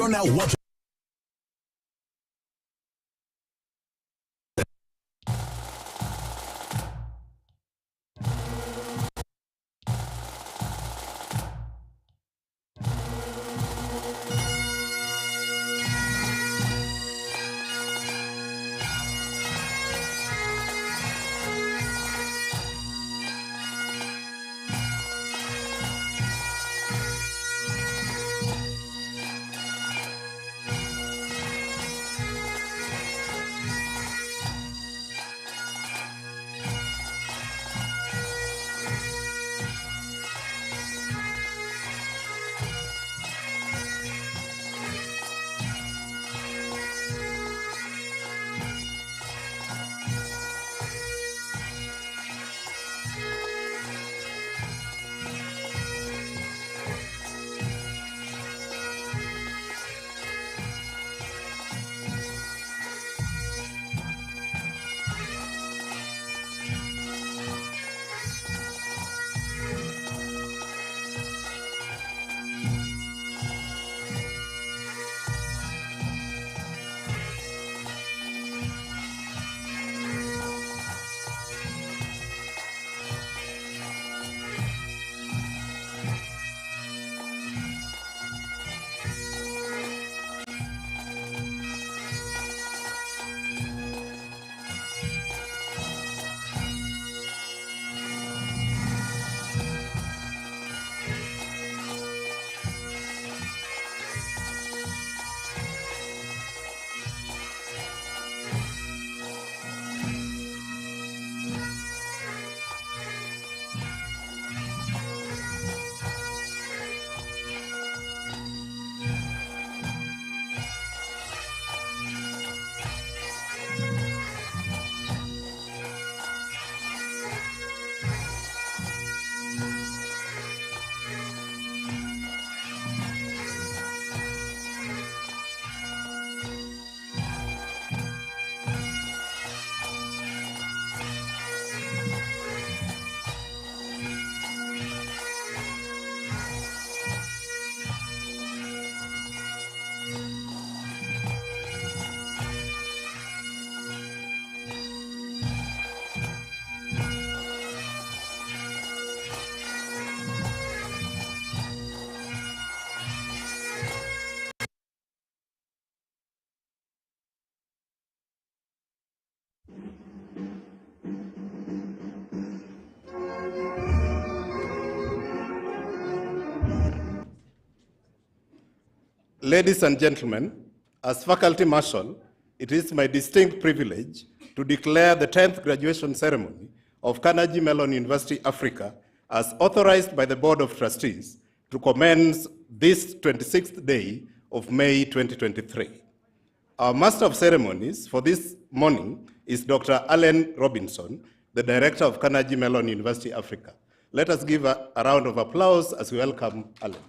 are now watching. Ladies and gentlemen, as Faculty Marshal, it is my distinct privilege to declare the 10th graduation ceremony of Carnegie Mellon University Africa as authorized by the Board of Trustees to commence this 26th day of May 2023. Our Master of Ceremonies for this morning is Dr. Allen Robinson, the Director of Carnegie Mellon University Africa. Let us give a round of applause as we welcome Allen.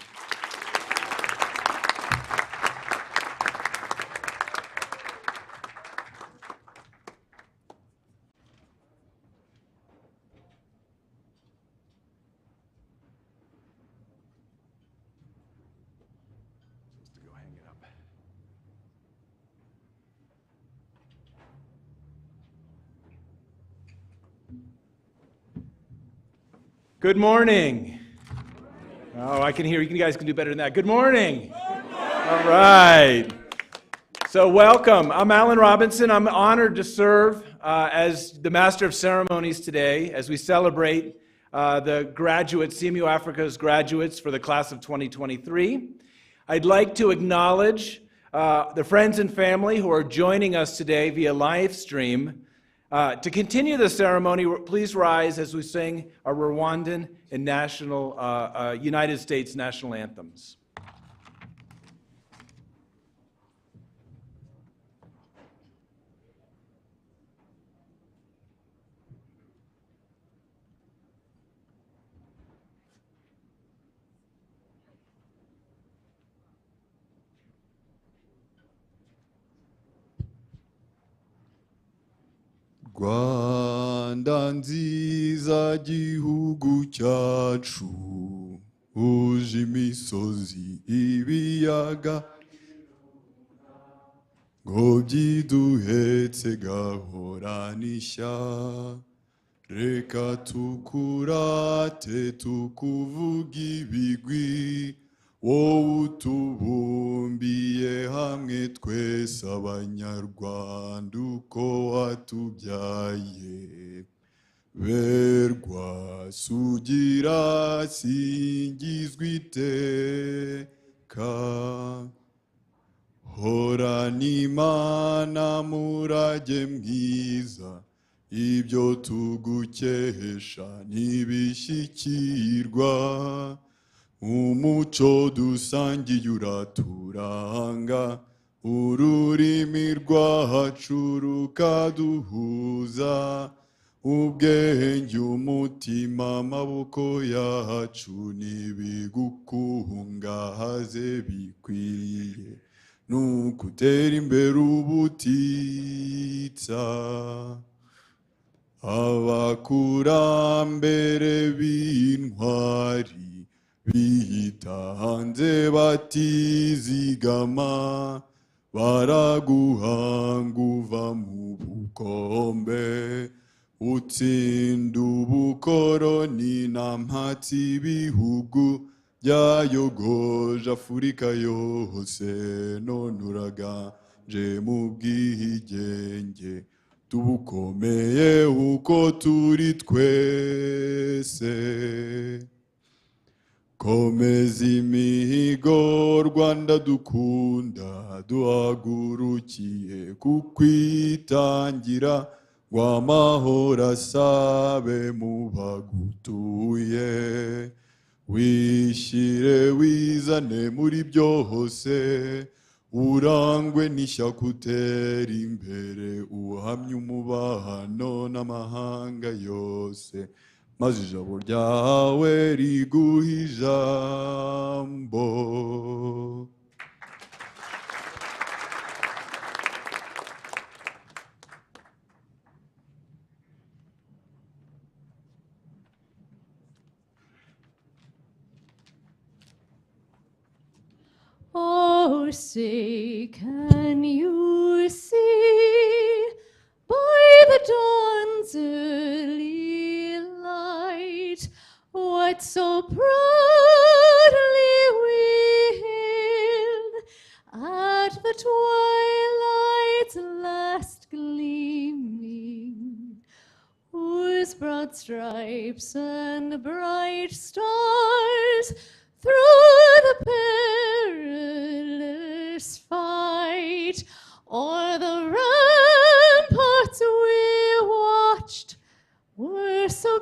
Good morning. Oh, I can hear you guys can do better than that. Good morning. Good morning. All right. So welcome. I'm Allen Robinson. I'm honored to serve as the Master of Ceremonies today as we celebrate the graduates, CMU Africa's graduates for the class of 2023. I'd like to acknowledge the friends and family who are joining us today via live stream. To continue the ceremony, please rise as we sing our Rwandan and national, United States national anthems. Rwanda nziza gihugu cyacu uje imisozi ibiyaga ngo byiduhetse gahoranisha reka tukurate tukuvuga ibigwi wowe utubumbiye hamwe twese abanyarwanda uko watubyaye berwa sugira singizwa iteka horana imana murage mwiza ibyo tugukesha ntibishyikirwa umuco dusangiye uraturanga ururimi rwacu rukaduhuza ubwenge umutima amaboko yacu nibigukungahaze bikwiye nukutera imbere ubutitsa abakurambere b'intwari bitanze batizigama baraguhanga uva mu bukombe utsinda ubukoroni na mpatsi ibihugu byayogoje Afurika yose none uraganje mu bwigenge tubukomeye uko turi twese komeza imihigo Rwanda dukunda duhagurukiye kukwitangira w'amahoro asabe mu bagutuye wishyire wizane muri byose urangwe n'ishyaka utera imbere uhamye umubano n'amahanga yose maze ijabo ryawe riguha ijambo. Oh, say, can you see by the dawn's early light what so proudly we hailed at the twilight's last gleaming, whose broad stripes and bright stars through the perilous fight o'er the ramparts we watched were so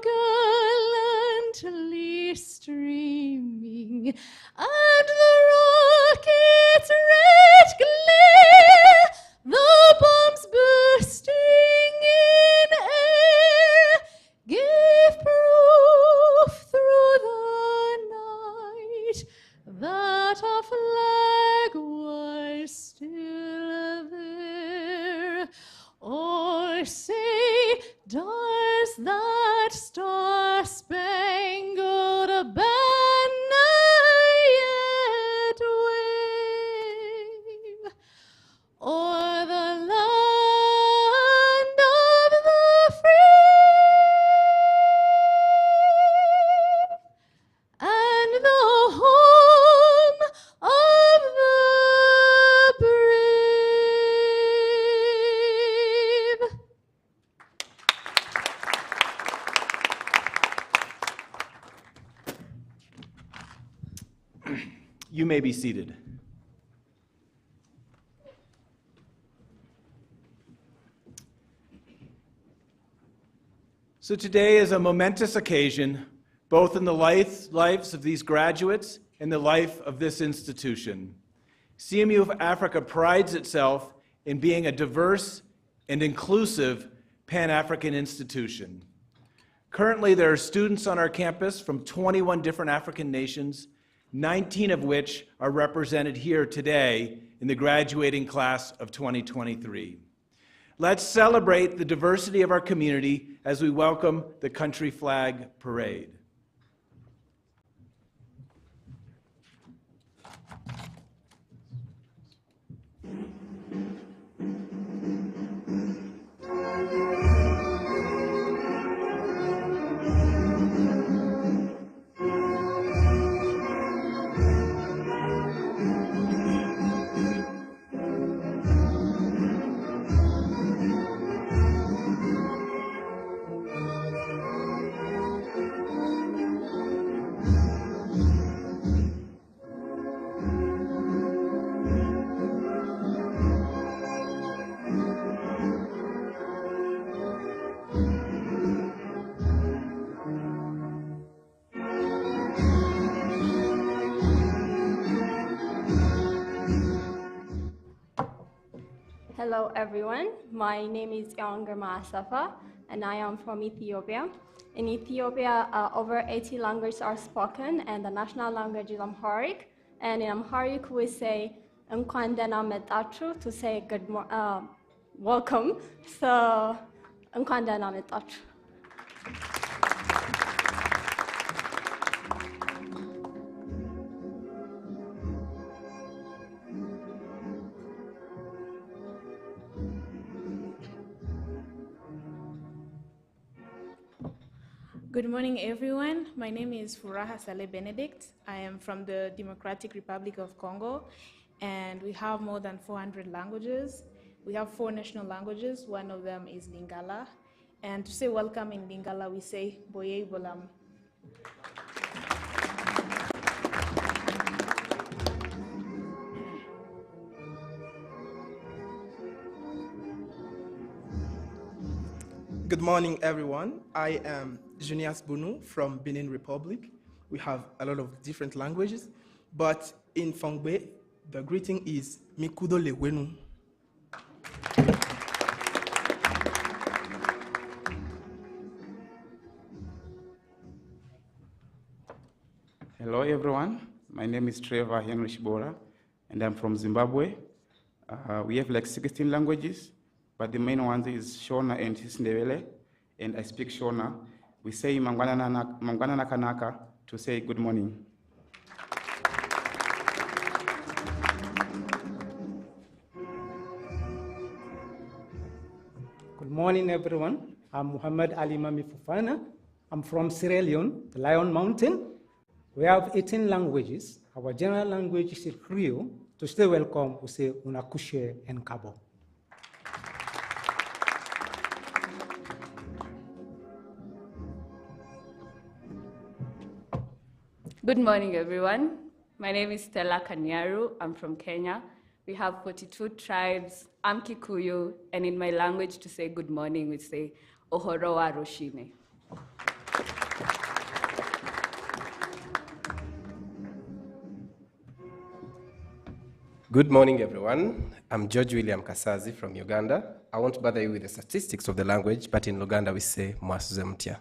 gallantly streaming, and the rocket's red glare, the bombs bursting in air, gave proof through the night that our flag was still there. Or say, does that star-spangled banner yet wave o'er the land of the free and the home of the brave? You may be seated. So today is a momentous occasion, both in the lives of these graduates and the life of this institution. CMU of Africa prides itself in being a diverse and inclusive Pan-African institution. Currently, there are students on our campus from 21 different African nations, 19 of which are represented here today in the graduating class of 2023. Let's celebrate the diversity of our community as we welcome the Country Flag Parade. Hello everyone, my name is Yawangarma Asafa and I am from Ethiopia. In Ethiopia, over 80 languages are spoken and the national language is Amharic. And in Amharic we say Enkan dena metachu to say welcome. So Enkan dena metachu. Good morning, everyone. My name is Furaha Saleh Benedict. I am from the Democratic Republic of Congo, and we have more than 400 languages. We have 4 national languages. One of them is Lingala. And to say welcome in Lingala, we say Boye Bolam. Good morning, everyone. I am Junias Bunu from Benin Republic. We have a lot of different languages, but in Fangbe, the greeting is Mikudo Lewenu. Hello, everyone. My name is Trevor Henry Shibora, and I'm from Zimbabwe. We have like 16 languages, but the main one is Shona and Sindebele, and I speak Shona. We say Mangwana Nakanaka to say good morning. Good morning, everyone. I'm Muhammad Ali Mami Fufana. I'm from Sierra Leone, the Lion Mountain. We have 18 languages. Our general language is Creole. To stay welcome, we say Unakushe and Kabo. Good morning, everyone. My name is Stella Kanyaru. I'm from Kenya. We have 42 tribes. I'm Kikuyu, and in my language to say good morning, we say Ohorowa Roshine. Good morning, everyone. I'm George William Kasazi from Uganda. I won't bother you with the statistics of the language, but in Luganda we say Mwasuzemtia.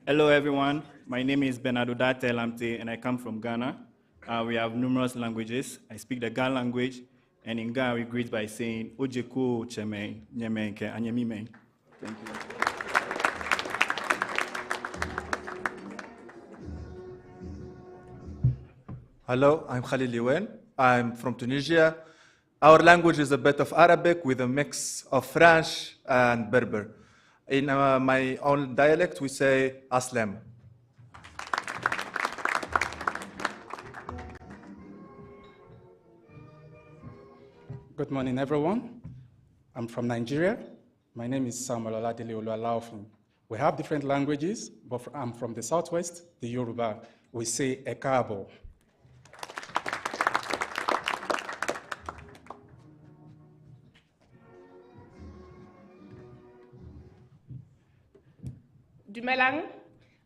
Hello, everyone. My name is Bernardo Date Lamte, and I come from Ghana. We have numerous languages. I speak the Ghana language, and in Ghana we greet by saying Ojeku Cheme Nyemenke Anyemime. Thank you. Hello, I'm Khalil Liwen. I'm from Tunisia. Our language is a bit of Arabic with a mix of French and Berber. In my own dialect, we say Aslem. Good morning, everyone. I'm from Nigeria. My name is Samuel Oladele Oluwalaofin. We have different languages, but I'm from the Southwest, the Yoruba. We say Ekabo. Dumelang,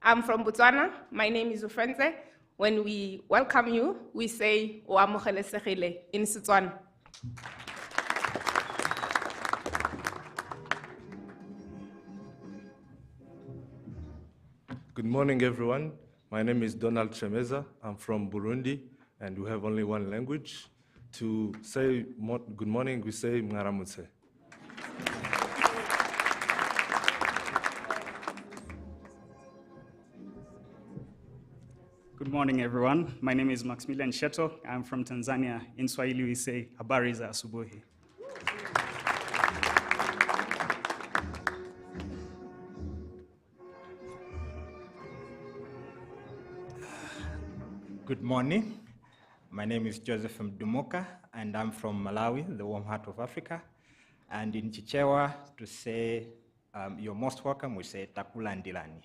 I'm from Botswana. My name is Ufrenze. When we welcome you, we say Oamogelesegile in Setswana. Good morning, everyone. My name is Donald Chemeza. I'm from Burundi, and we have only one language. To say good morning, we say Mngaramutse. Good morning, everyone. My name is Maximilian Sheto. I'm from Tanzania. In Swahili, we say habari za asubuhi. Good morning. My name is Joseph Mdumoka, and I'm from Malawi, the warm heart of Africa. And in Chichewa, to say you're most welcome, we say takula ndilani.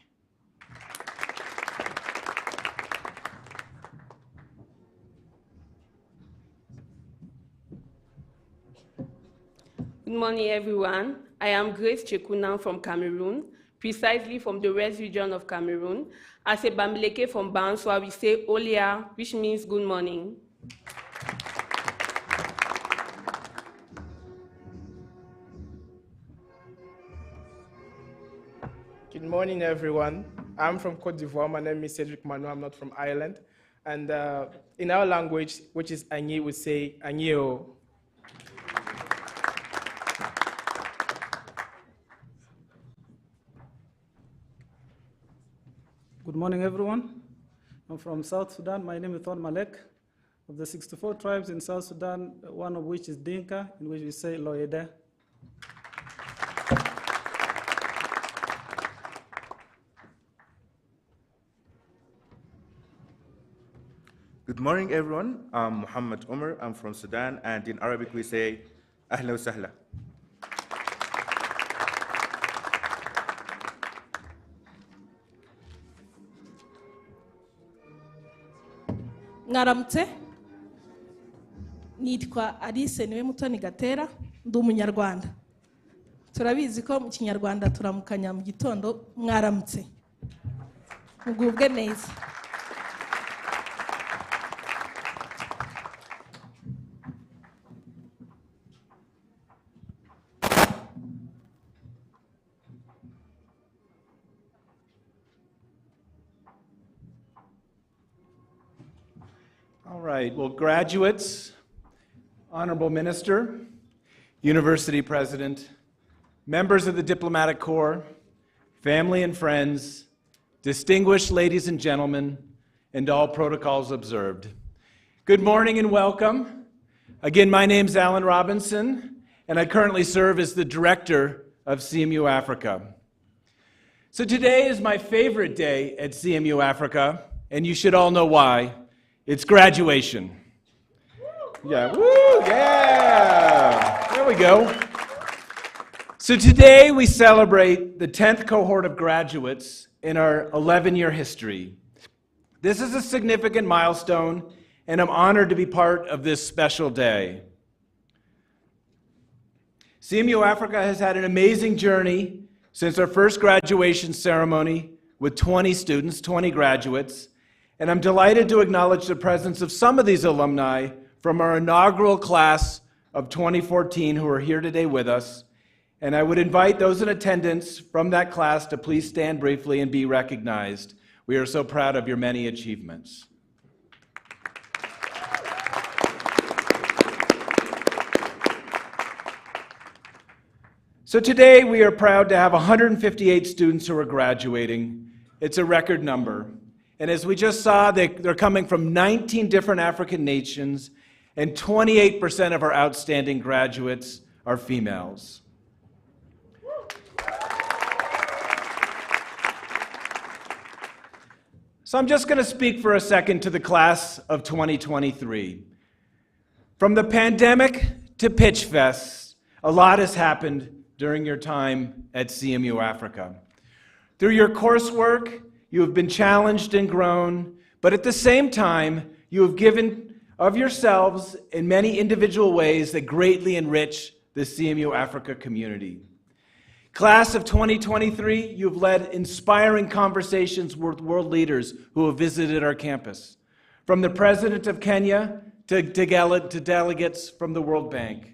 Good morning, everyone. I am Grace Chekuna from Cameroon. precisely from the West region of Cameroon. As a Bamileke from Banswa, we say Olia, which means good morning. Good morning, everyone. I'm from Côte d'Ivoire. My name is Cedric Manu. I'm not from Ireland. And in our language, which is Agni, we say Agnio. Good morning, everyone. I'm from South Sudan. My name is Thon Malek. Of the 64 tribes in South Sudan, one of which is Dinka, in which we say Loyeda. Good morning, everyone. I'm Muhammad Umar. I'm from Sudan, and in Arabic we say Ahla wa Sahla. Ngaramutse, nitwa Alice niwe Mutoni Gatera, ndi umunyarwanda. Turabizi ko mu Kinyarwanda turamukanya mu gitondo mwaramutse. Mugubwe neza. All right, well, graduates, Honorable Minister, University President, members of the Diplomatic Corps, family and friends, distinguished ladies and gentlemen, and all protocols observed. Good morning and welcome. Again, my name's Alan Robinson, and I currently serve as the director of CMU Africa. So today is my favorite day at CMU Africa, and you should all know why. It's graduation. Yeah, woo, yeah. There we go. So today we celebrate the 10th cohort of graduates in our 11-year history. This is a significant milestone, and I'm honored to be part of this special day. CMU Africa has had an amazing journey since our first graduation ceremony with 20 students, 20 graduates, and I'm delighted to acknowledge the presence of some of these alumni from our inaugural class of 2014 who are here today with us. And I would invite those in attendance from that class to please stand briefly and be recognized. We are so proud of your many achievements. So today we are proud to have 158 students who are graduating. It's a record number. And as we just saw, they're coming from 19 different African nations, and 28% of our outstanding graduates are females. So I'm just going to speak for a second to the class of 2023. From the pandemic to Pitch Fest, a lot has happened during your time at CMU Africa. Through your coursework, you have been challenged and grown, but at the same time, you have given of yourselves in many individual ways that greatly enrich the CMU Africa community. Class of 2023, you've led inspiring conversations with world leaders who have visited our campus, from the President of Kenya to delegates from the World Bank.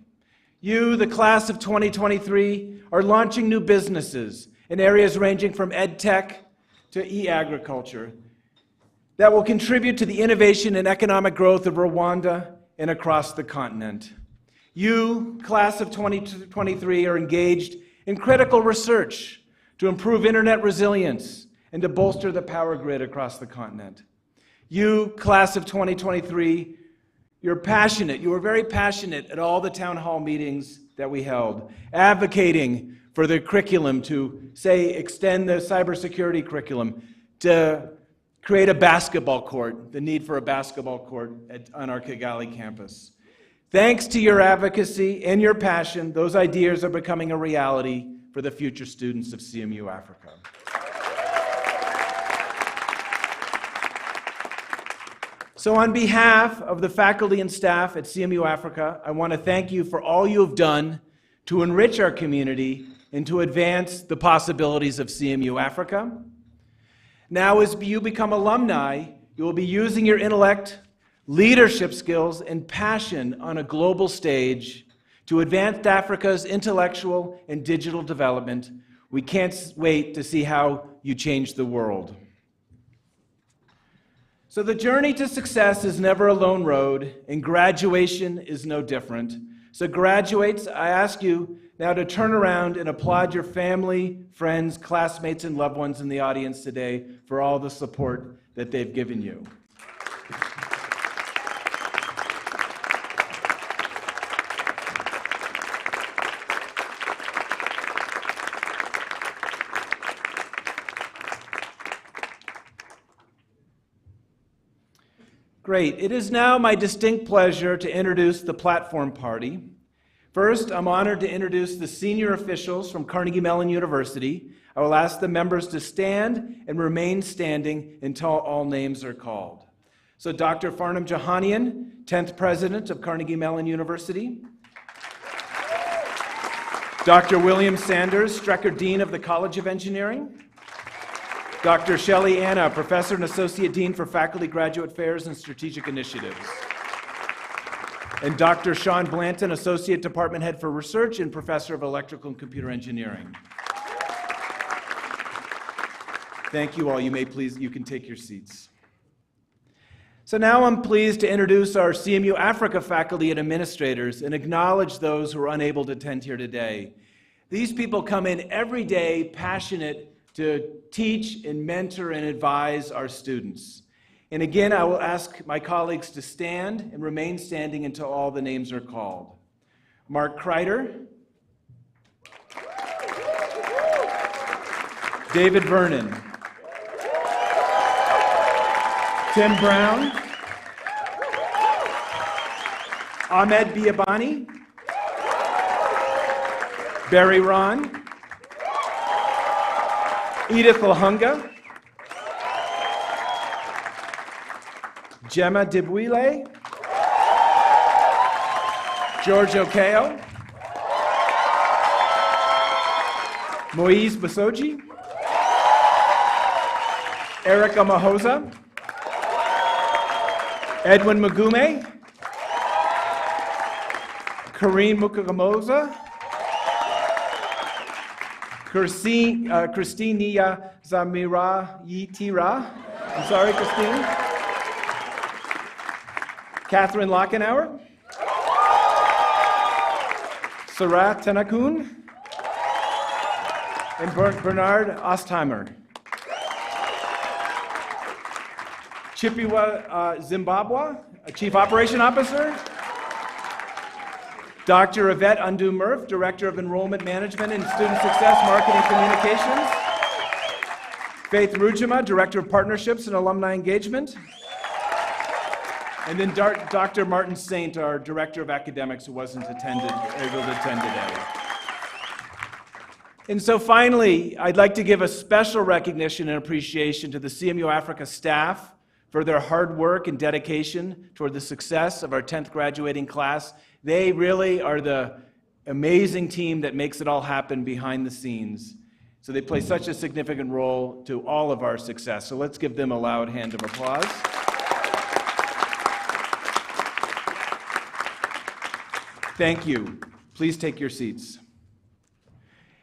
You, the class of 2023, are launching new businesses in areas ranging from ed tech to e-agriculture that will contribute to the innovation and economic growth of Rwanda and across the continent. You, class of 2023, are engaged in critical research to improve internet resilience and to bolster the power grid across the continent. You, class of 2023, you're passionate. You were very passionate at all the town hall meetings that we held, advocating for the curriculum to, say, extend the cybersecurity curriculum, to create a basketball court, the need for a basketball court on our Kigali campus. Thanks to your advocacy and your passion, those ideas are becoming a reality for the future students of CMU Africa. So on behalf of the faculty and staff at CMU Africa, I want to thank you for all you have done to enrich our community and to advance the possibilities of CMU Africa. Now, as you become alumni, you will be using your intellect, leadership skills, and passion on a global stage to advance Africa's intellectual and digital development. We can't wait to see how you change the world. So the journey to success is never a lone road, and graduation is no different. So graduates, I ask you now to turn around and applaud your family, friends, classmates, and loved ones in the audience today for all the support that they've given you. Great. It is now my distinct pleasure to introduce the platform party. First, I'm honored to introduce the senior officials from Carnegie Mellon University. I will ask the members to stand and remain standing until all names are called. So Dr. Farnham Jahanian, 10th President of Carnegie Mellon University. Dr. William Sanders, Strecker Dean of the College of Engineering. Dr. Shelley Anna, Professor and Associate Dean for Faculty Graduate Affairs and Strategic Initiatives. And Dr. Sean Blanton, Associate Department Head for Research and Professor of Electrical and Computer Engineering. Thank you all. You can take your seats. So now I'm pleased to introduce our CMU Africa faculty and administrators and acknowledge those who are unable to attend here today. These people come in every day passionate to teach and mentor and advise our students. And again, I will ask my colleagues to stand and remain standing until all the names are called. Mark Kreider, David Vernon, Tim Brown, Ahmed Biabani, Barry Ron, Edith Lahunga, Gemma Dibwile, George Okeo, Moise Basoji, Erica Mahoza, Edwin Magume, Kareem Mukagamoza, Christinia Zamira Yitira. I'm sorry, Christine. Catherine Lockenauer. Sarat Tanakun. And Bernard Ostheimer. Chippewa Zimbabwe, Chief Operation Officer. Dr. Yvette Undu-Murph, Director of Enrollment Management and Student Success Marketing Communications. Faith Rujima, Director of Partnerships and Alumni Engagement. And then Dr. Martin Saint, our Director of Academics, who wasn't able to attend today. And so finally, I'd like to give a special recognition and appreciation to the CMU Africa staff for their hard work and dedication toward the success of our 10th graduating class. They really are the amazing team that makes it all happen behind the scenes. So they play such a significant role to all of our success. So let's give them a loud hand of applause. Thank you. Please take your seats.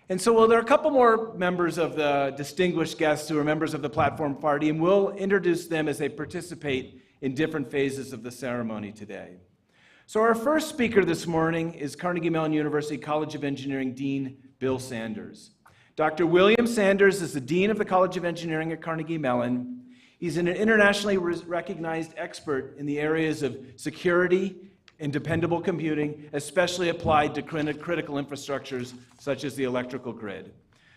And so there are a couple more members of the distinguished guests who are members of the platform party, and we'll introduce them as they participate in different phases of the ceremony today. So our first speaker this morning is Carnegie Mellon University College of Engineering Dean Bill Sanders. Dr. William Sanders is the Dean of the College of Engineering at Carnegie Mellon. He's an internationally recognized expert in the areas of security and dependable computing, especially applied to critical infrastructures such as the electrical grid.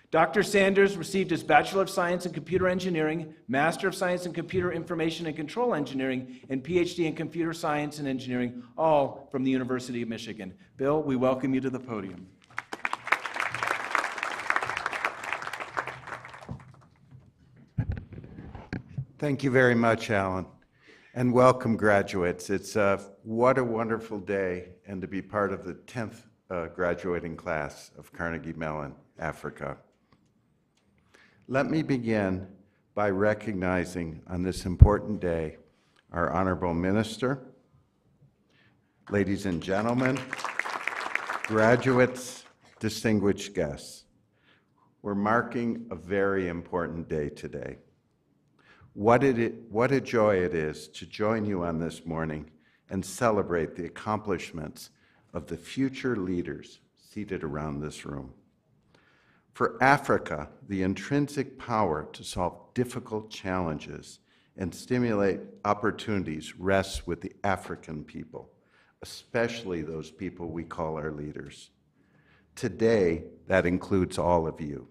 Dr. Sanders received his Bachelor of Science in Computer Engineering, Master of Science in Computer Information and Control Engineering, and PhD in Computer Science and Engineering, all from the University of Michigan. Bill, we welcome you to the podium. Thank you very much, Alan, and welcome, graduates. What a wonderful day, and to be part of the 10th graduating class of Carnegie Mellon Africa. Let me begin by recognizing on this important day our honorable minister, ladies and gentlemen, graduates, distinguished guests. We're marking a very important day today. What a joy it is to join you on this morning and celebrate the accomplishments of the future leaders seated around this room. For Africa, the intrinsic power to solve difficult challenges and stimulate opportunities rests with the African people, especially those people we call our leaders. Today, that includes all of you.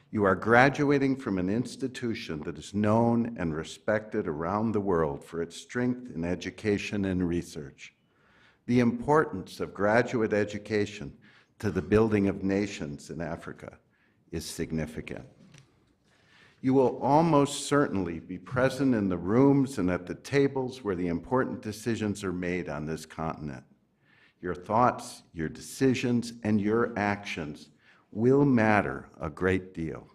You are graduating from an institution that is known and respected around the world for its strength in education and research. The importance of graduate education to the building of nations in Africa is significant. You will almost certainly be present in the rooms and at the tables where the important decisions are made on this continent. Your thoughts, your decisions, and your actions will matter a great deal.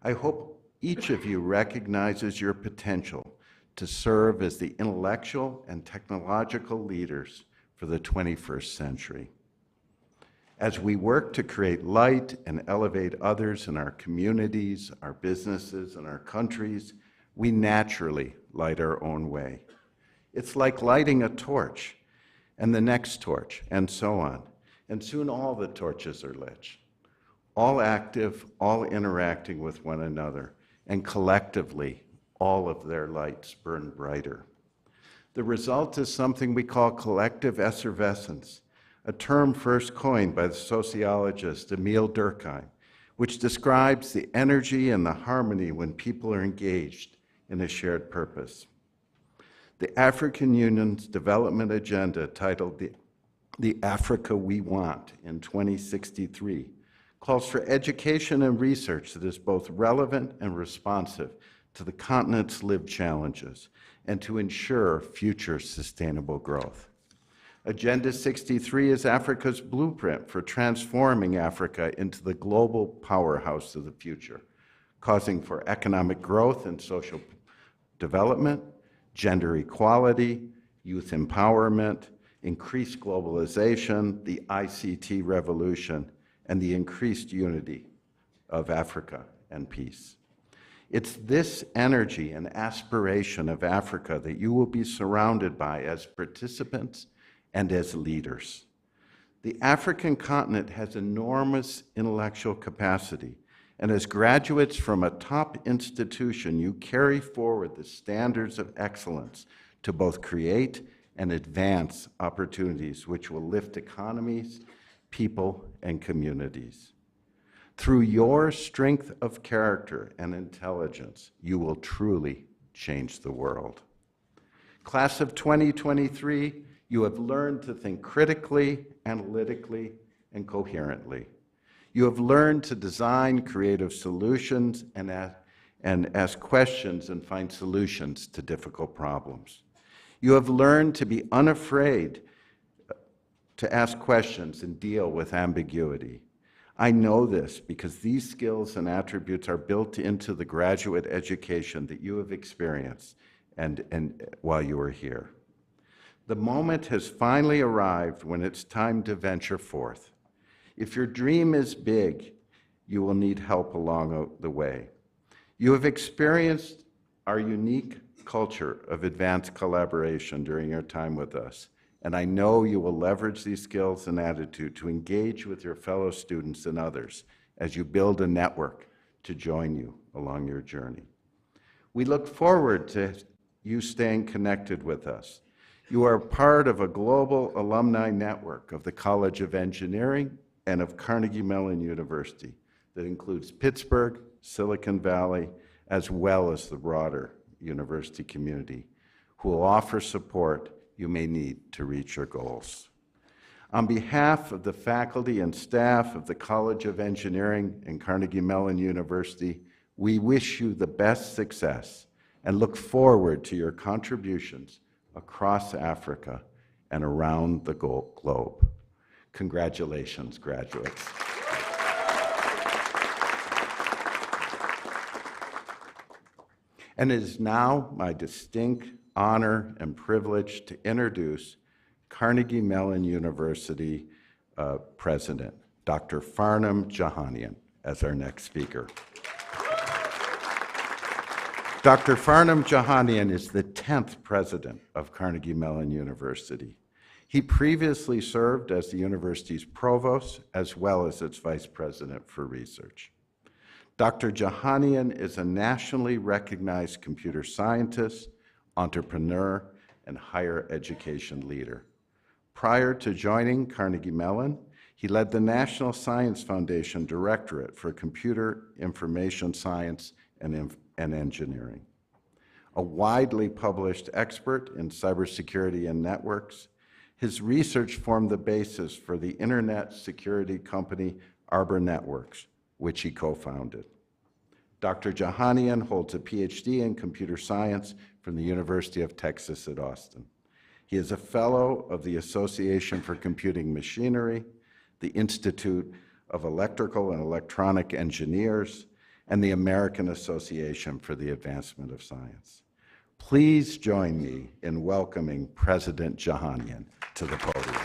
I hope each of you recognizes your potential to serve as the intellectual and technological leaders for the 21st century. As we work to create light and elevate others in our communities, our businesses, and our countries, we naturally light our own way. It's like lighting a torch, and the next torch, and so on. And soon all the torches are lit. All active, all interacting with one another, and collectively, all of their lights burn brighter. The result is something we call collective effervescence, a term first coined by the sociologist Emile Durkheim, which describes the energy and the harmony when people are engaged in a shared purpose. The African Union's development agenda, titled The Africa We Want in 2063, calls for education and research that is both relevant and responsive to the continent's lived challenges and to ensure future sustainable growth. Agenda 63 is Africa's blueprint for transforming Africa into the global powerhouse of the future, causing for economic growth and social development, gender equality, youth empowerment, increased globalization, the ICT revolution, and the increased unity of Africa and peace. It's this energy and aspiration of Africa that you will be surrounded by as participants and as leaders. The African continent has enormous intellectual capacity, and as graduates from a top institution, you carry forward the standards of excellence to both create and advance opportunities which will lift economies, people, and communities. Through your strength of character and intelligence, you will truly change the world. Class of 2023, you have learned to think critically, analytically, and coherently. You have learned to design creative solutions and ask questions and find solutions to difficult problems. You have learned to be unafraid to ask questions and deal with ambiguity. I know this because these skills and attributes are built into the graduate education that you have experienced and while you are here. The moment has finally arrived when it's time to venture forth. If your dream is big, you will need help along the way. You have experienced our unique culture of advanced collaboration during your time with us, and I know you will leverage these skills and attitude to engage with your fellow students and others as you build a network to join you along your journey. We look forward to you staying connected with us. You are part of a global alumni network of the College of Engineering and of Carnegie Mellon University that includes Pittsburgh, Silicon Valley, as well as the broader university community, who will offer support you may need to reach your goals. On behalf of the faculty and staff of the College of Engineering and Carnegie Mellon University, we wish you the best success and look forward to your contributions across Africa and around the globe. Congratulations, graduates. And it is now my distinct honor and privilege to introduce Carnegie Mellon University President, Dr. Farnam Jahanian, as our next speaker. Dr. Farnam Jahanian is the 10th president of Carnegie Mellon University. He previously served as the university's provost as well as its vice president for research. Dr. Jahanian is a nationally recognized computer scientist, entrepreneur, and higher education leader. Prior to joining Carnegie Mellon, he led the National Science Foundation Directorate for Computer Information Science and Engineering. A widely published expert in cybersecurity and networks, his research formed the basis for the internet security company Arbor Networks, which he co-founded. Dr. Jahanian holds a PhD in computer science from the University of Texas at Austin. He is a fellow of the Association for Computing Machinery, the Institute of Electrical and Electronic Engineers, and the American Association for the Advancement of Science. Please join me in welcoming President Jahanian to the podium.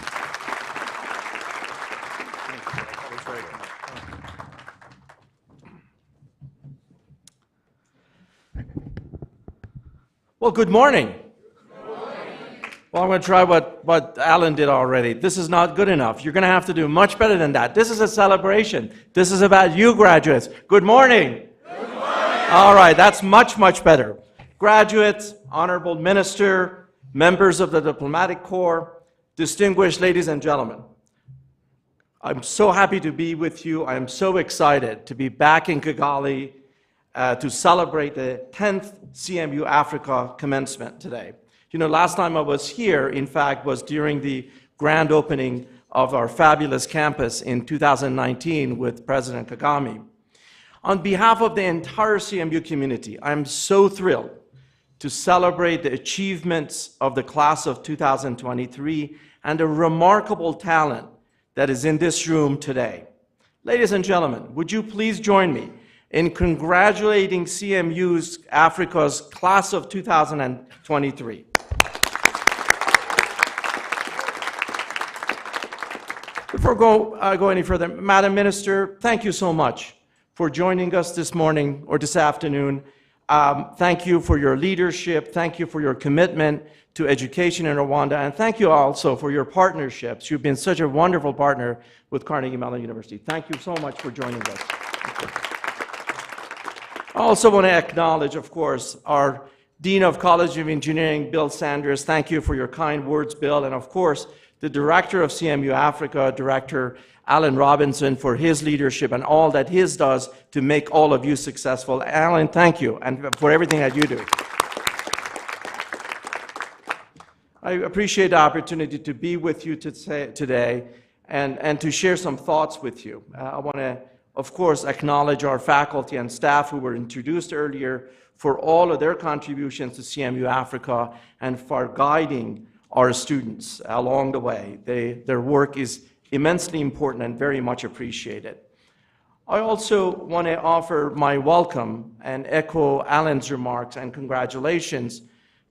Well, good morning. Well, I'm going to try what Alan did already. This is not good enough. You're going to have to do much better than that. This is a celebration. This is about you, graduates. Good morning. Good morning. All right, that's much, much better. Graduates, honorable minister, members of the diplomatic corps, distinguished ladies and gentlemen. I'm so happy to be with you. I'm so excited to be back in Kigali to celebrate the 10th CMU Africa commencement today. You know, last time I was here, in fact, was during the grand opening of our fabulous campus in 2019 with President Kagame. On behalf of the entire CMU community, I'm so thrilled to celebrate the achievements of the class of 2023 and the remarkable talent that is in this room today. Ladies and gentlemen, would you please join me in congratulating CMU's Africa's class of 2023. Before I go any further, Madam Minister, thank you so much for joining us this morning or this afternoon. Thank you for your leadership. Thank you for your commitment to education in Rwanda. And thank you also for your partnerships. You've been such a wonderful partner with Carnegie Mellon University. Thank you so much for joining us. I also want to acknowledge, of course, our Dean of College of Engineering, Bill Sanders. Thank you for your kind words, Bill. And of course, the Director of CMU Africa, Director Alan Robinson, for his leadership and all that he does to make all of you successful. Alan, thank you, and for everything that you do. I appreciate the opportunity to be with you today and to share some thoughts with you. I want to, of course, acknowledge our faculty and staff who were introduced earlier for all of their contributions to CMU Africa and for guiding our students along the way. Their work is immensely important and very much appreciated. I also want to offer my welcome and echo Alan's remarks and congratulations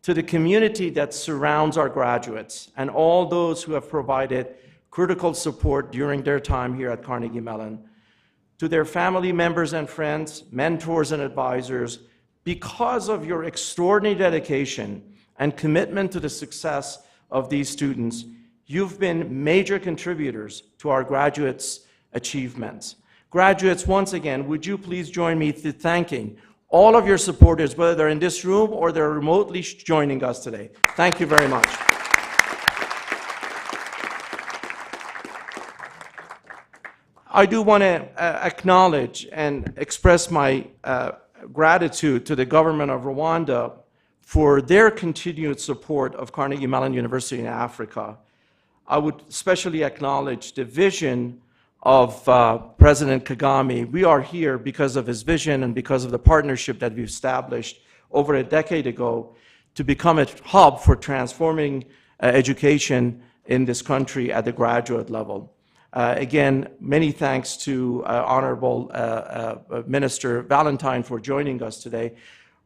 to the community that surrounds our graduates and all those who have provided critical support during their time here at Carnegie Mellon. To their family members and friends, mentors and advisors, because of your extraordinary dedication and commitment to the success of these students, you've been major contributors to our graduates' achievements. Graduates, once again, would you please join me in thanking all of your supporters, whether they're in this room or they're remotely joining us today. Thank you very much. I do want to acknowledge and express my gratitude to the government of Rwanda for their continued support of Carnegie Mellon University in Africa. I would especially acknowledge the vision of President Kagame. We are here because of his vision and because of the partnership that we've established over a decade ago to become a hub for transforming education in this country at the graduate level. Again, many thanks to Honorable Minister Valentine for joining us today.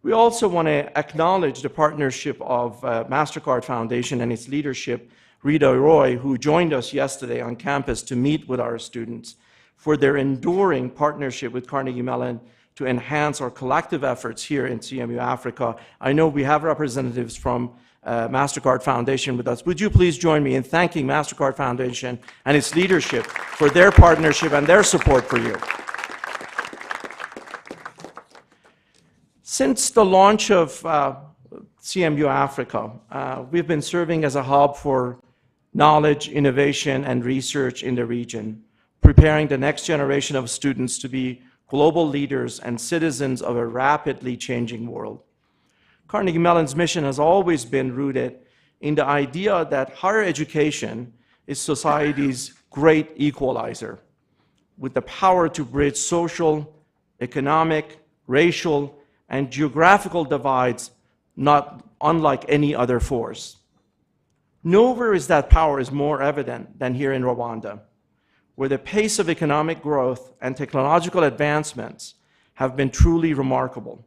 We also want to acknowledge the partnership of MasterCard Foundation and its leadership, Rita Roy, who joined us yesterday on campus to meet with our students, for their enduring partnership with Carnegie Mellon to enhance our collective efforts here in CMU Africa. I know we have representatives from MasterCard Foundation with us. Would you please join me in thanking MasterCard Foundation and its leadership for their partnership and their support for you. Since the launch of CMU Africa, we've been serving as a hub for knowledge, innovation, and research in the region, preparing the next generation of students to be global leaders and citizens of a rapidly changing world. Carnegie Mellon's mission has always been rooted in the idea that higher education is society's great equalizer, with the power to bridge social, economic, racial, and geographical divides not unlike any other force. Nowhere is that power is more evident than here in Rwanda, where the pace of economic growth and technological advancements have been truly remarkable.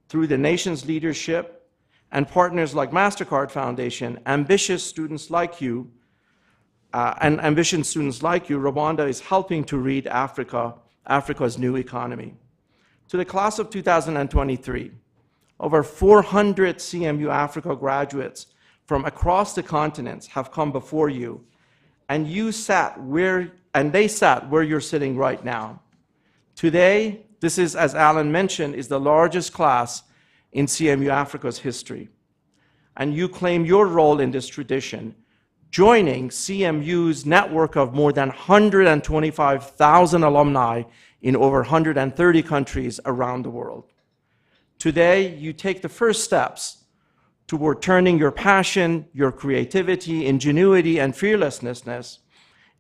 Through the nation's leadership and partners like MasterCard Foundation, ambitious students like you, Rwanda is helping to lead Africa's new economy. To the class of 2023, over 400 CMU Africa graduates from across the continents have come before you, and they sat where you're sitting right now. Today, this is, as Alan mentioned, is the largest class in CMU Africa's history. And you claim your role in this tradition, joining CMU's network of more than 125,000 alumni in over 130 countries around the world. Today, you take the first steps toward turning your passion, your creativity, ingenuity, and fearlessness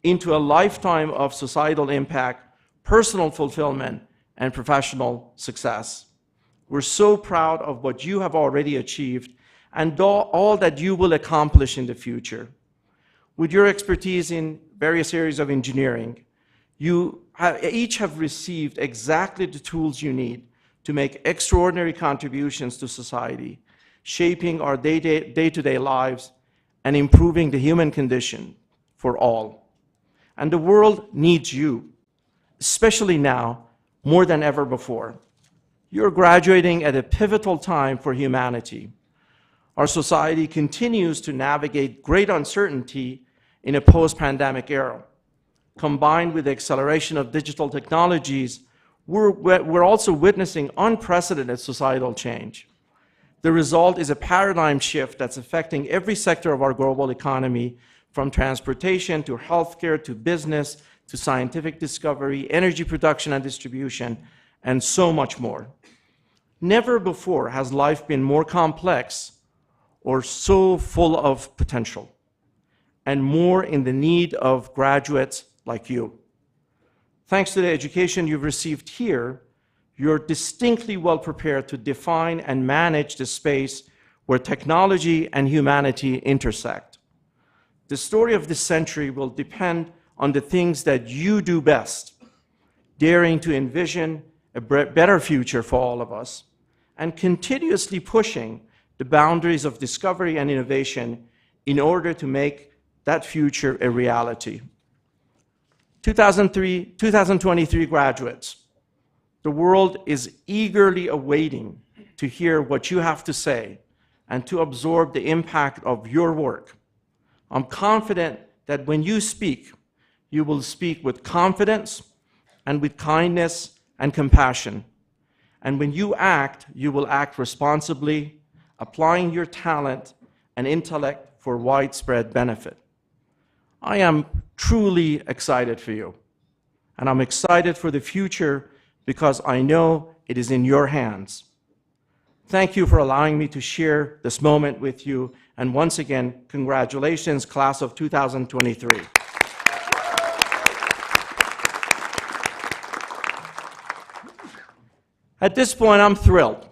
into a lifetime of societal impact, personal fulfillment, and professional success. We're so proud of what you have already achieved and all that you will accomplish in the future. With your expertise in various areas of engineering, you each have received exactly the tools you need to make extraordinary contributions to society, shaping our day-to-day lives and improving the human condition for all. And the world needs you, especially now, more than ever before. You're graduating at a pivotal time for humanity. Our society continues to navigate great uncertainty in a post-pandemic era. Combined with the acceleration of digital technologies, we're also witnessing unprecedented societal change. The result is a paradigm shift that's affecting every sector of our global economy, from transportation to healthcare to business to scientific discovery, energy production and distribution, and so much more. Never before has life been more complex or so full of potential, and more in the need of graduates like you. Thanks to the education you've received here, you're distinctly well prepared to define and manage the space where technology and humanity intersect. The story of this century will depend on the things that you do best, daring to envision a better future for all of us, and continuously pushing the boundaries of discovery and innovation in order to make that future a reality. 2023 graduates, the world is eagerly awaiting to hear what you have to say and to absorb the impact of your work. I'm confident that when you speak, you will speak with confidence and with kindness and compassion. And when you will act responsibly, applying your talent and intellect for widespread benefit. I am truly excited for you, and I'm excited for the future because I know it is in your hands. Thank you for allowing me to share this moment with you, and once again, congratulations, class of 2023. At this point, I'm thrilled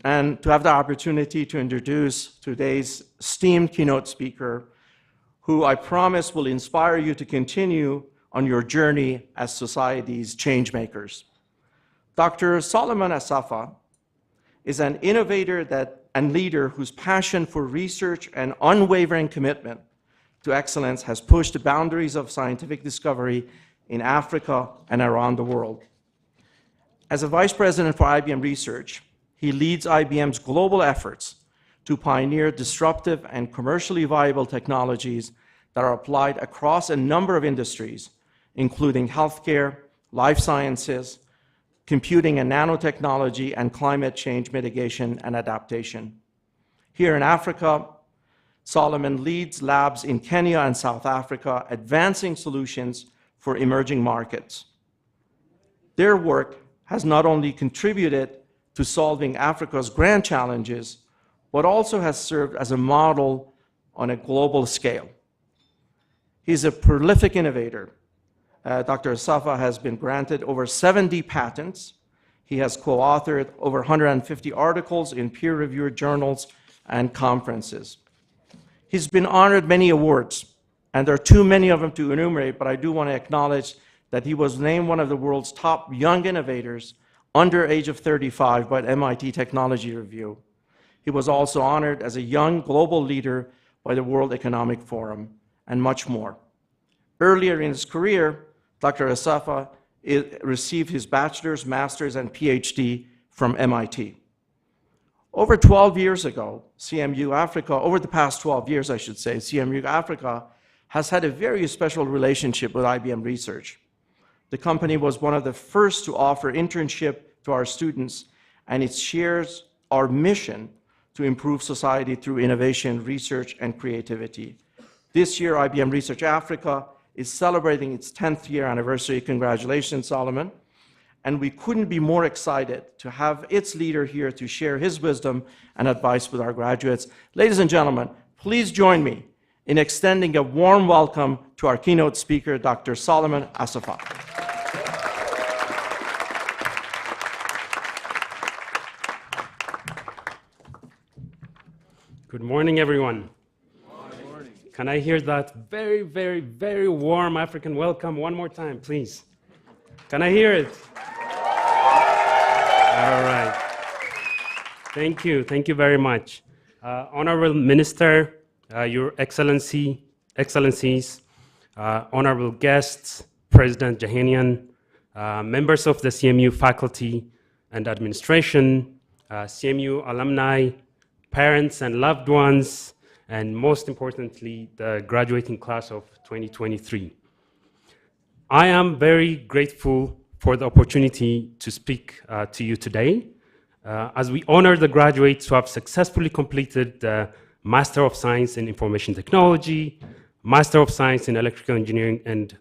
and to have the opportunity to introduce today's esteemed keynote speaker, who I promise will inspire you to continue on your journey as society's change makers. Dr. Solomon Asafa is an innovator and leader whose passion for research and unwavering commitment to excellence has pushed the boundaries of scientific discovery in Africa and around the world. As a vice president for IBM Research, he leads IBM's global efforts to pioneer disruptive and commercially viable technologies that are applied across a number of industries, including healthcare, life sciences, computing and nanotechnology, and climate change mitigation and adaptation. Here in Africa, Solomon leads labs in Kenya and South Africa, advancing solutions for emerging markets. Their work has not only contributed to solving Africa's grand challenges, but also has served as a model on a global scale. He's a prolific innovator. Dr. Asafa has been granted over 70 patents. He has co-authored over 150 articles in peer-reviewed journals and conferences. He's been honored many awards, and there are too many of them to enumerate, but I do want to acknowledge that he was named one of the world's top young innovators under age of 35 by the MIT Technology Review. He was also honored as a young global leader by the World Economic Forum, and much more. Earlier in his career, Dr. Asafa received his bachelor's, master's, and PhD from MIT. Over 12 years ago, CMU Africa, over the past 12 years, I should say, CMU Africa has had a very special relationship with IBM Research. The company was one of the first to offer internship to our students, and it shares our mission to improve society through innovation, research, and creativity. This year, IBM Research Africa is celebrating its 10th year anniversary. Congratulations, Solomon. And we couldn't be more excited to have its leader here to share his wisdom and advice with our graduates. Ladies and gentlemen, please join me in extending a warm welcome to our keynote speaker, Dr. Solomon Asafa. Good morning, everyone. Good morning. Can I hear that very, very, very warm African welcome one more time, please? Can I hear it? All right. Thank you. Thank you very much. Honorable Minister, Your Excellencies, honorable guests, President Jahanian, members of the CMU faculty and administration, CMU alumni, parents and loved ones, and most importantly, the graduating class of 2023. I am very grateful for the opportunity to speak to you today as we honor the graduates who have successfully completed the Master of Science in Information Technology, Master of Science in Electrical Engineering and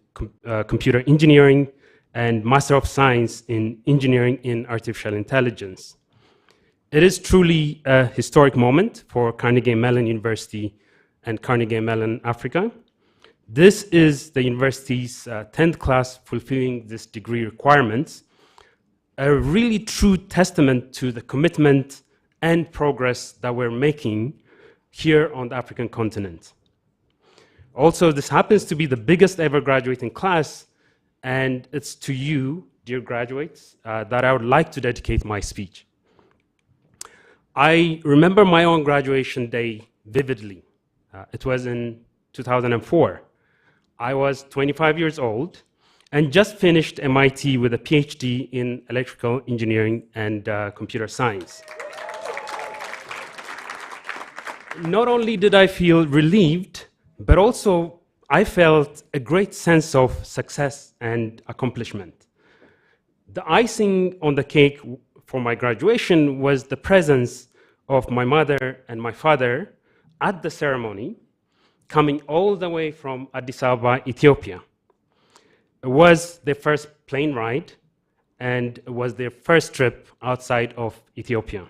Computer Engineering, and Master of Science in Engineering in Artificial Intelligence. It is truly a historic moment for Carnegie Mellon University and Carnegie Mellon Africa. This is the university's 10th class fulfilling this degree requirements, a really true testament to the commitment and progress that we're making here on the African continent. Also, this happens to be the biggest ever graduating class, and it's to you, dear graduates, that I would like to dedicate my speech. I remember my own graduation day vividly. It was in 2004. I was 25 years old and just finished MIT with a PhD in electrical engineering and computer science. Not only did I feel relieved, but also I felt a great sense of success and accomplishment. The icing on the cake for my graduation was the presence of my mother and my father at the ceremony, coming all the way from Addis Ababa, Ethiopia. It was their first plane ride, and it was their first trip outside of Ethiopia.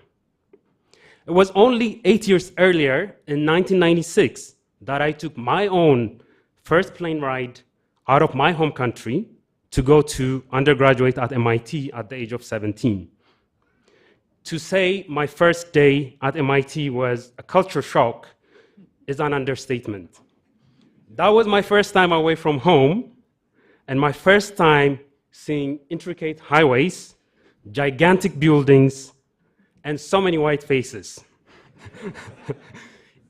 It was only 8 years earlier, in 1996, that I took my own first plane ride out of my home country to go to undergraduate at MIT at the age of 17. To say my first day at MIT was a culture shock is an understatement. That was my first time away from home, and my first time seeing intricate highways, gigantic buildings, and so many white faces.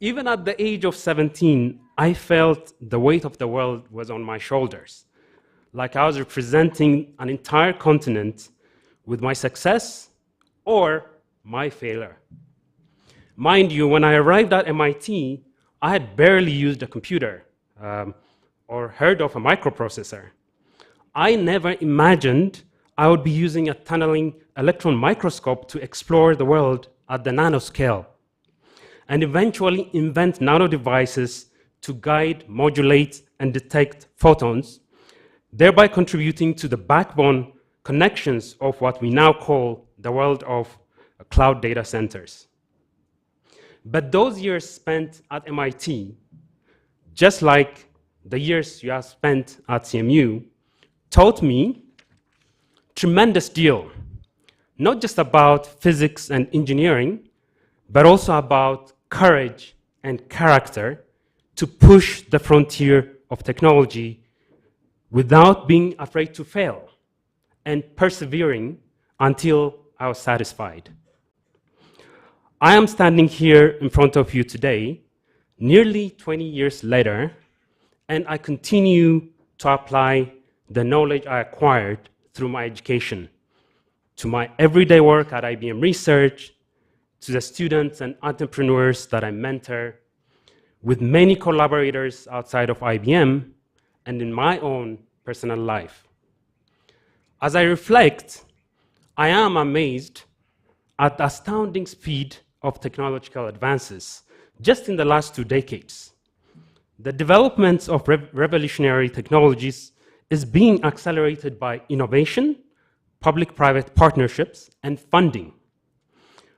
Even at the age of 17, I felt the weight of the world was on my shoulders, like I was representing an entire continent with my success or my failure. Mind you, when I arrived at MIT, I had barely used a computer or heard of a microprocessor. I never imagined I would be using a tunneling electron microscope to explore the world at the nanoscale, and eventually invent nano devices to guide, modulate, and detect photons, thereby contributing to the backbone connections of what we now call the world of cloud data centers. But those years spent at MIT, just like the years you have spent at CMU, taught me tremendous deal, not just about physics and engineering, but also about courage and character to push the frontier of technology without being afraid to fail and persevering until I was satisfied. I am standing here in front of you today, nearly 20 years later, and I continue to apply the knowledge I acquired through my education to my everyday work at IBM Research, to the students and entrepreneurs that I mentor, with many collaborators outside of IBM, and in my own personal life. As I reflect, I am amazed at the astounding speed of technological advances just in the last 2 decades. The development of revolutionary technologies is being accelerated by innovation, public-private partnerships, and funding.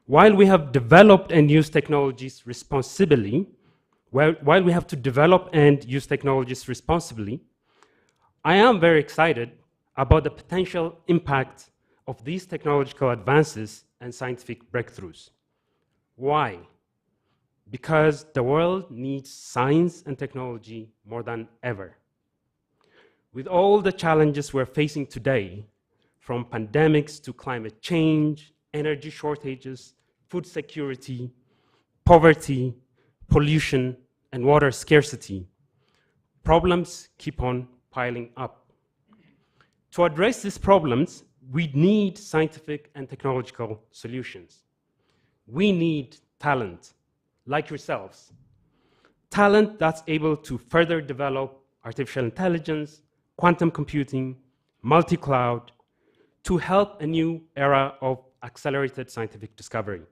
While we have developed and used technologies responsibly, while we have to develop and use technologies responsibly, I am very excited about the potential impact of these technological advances and scientific breakthroughs. Why? Because the world needs science and technology more than ever. With all the challenges we're facing today, from pandemics to climate change, energy shortages, food security, poverty, pollution, and water scarcity, problems keep on piling up. To address these problems, we need scientific and technological solutions. We need talent, like yourselves. Talent that's able to further develop artificial intelligence, quantum computing, multi-cloud, to help a new era of accelerated scientific discovery.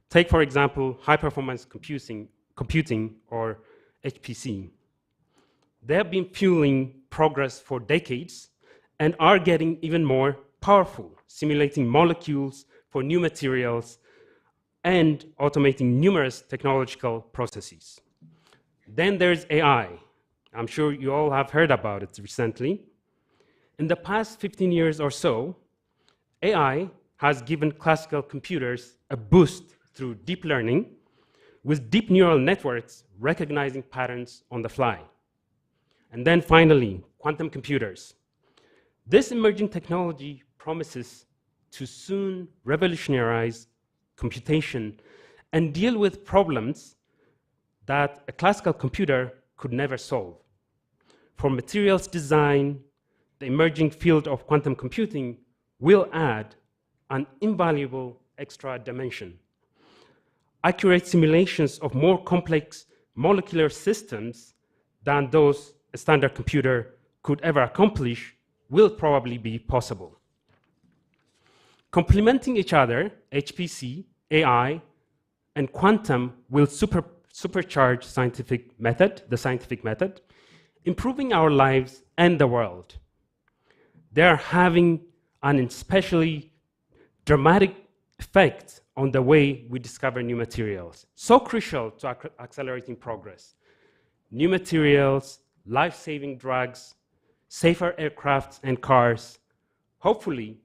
Take, for example, high-performance computing, or HPC. They have been fueling progress for decades and are getting even more powerful, simulating molecules for new materials and automating numerous technological processes. Then there's AI. I'm sure you all have heard about it recently. In the past 15 years or so, AI has given classical computers a boost through deep learning, with deep neural networks recognizing patterns on the fly. And then finally, quantum computers. This emerging technology promises to soon revolutionize computation and deal with problems that a classical computer could never solve. For materials design, the emerging field of quantum computing will add an invaluable extra dimension. Accurate simulations of more complex molecular systems than those a standard computer could ever accomplish will probably be possible. Complementing each other, HPC, AI, and quantum will supercharge the scientific method, improving our lives and the world. They are having an especially dramatic effect on the way we discover new materials, so crucial to accelerating progress. New materials, life-saving drugs, safer aircrafts and cars, hopefully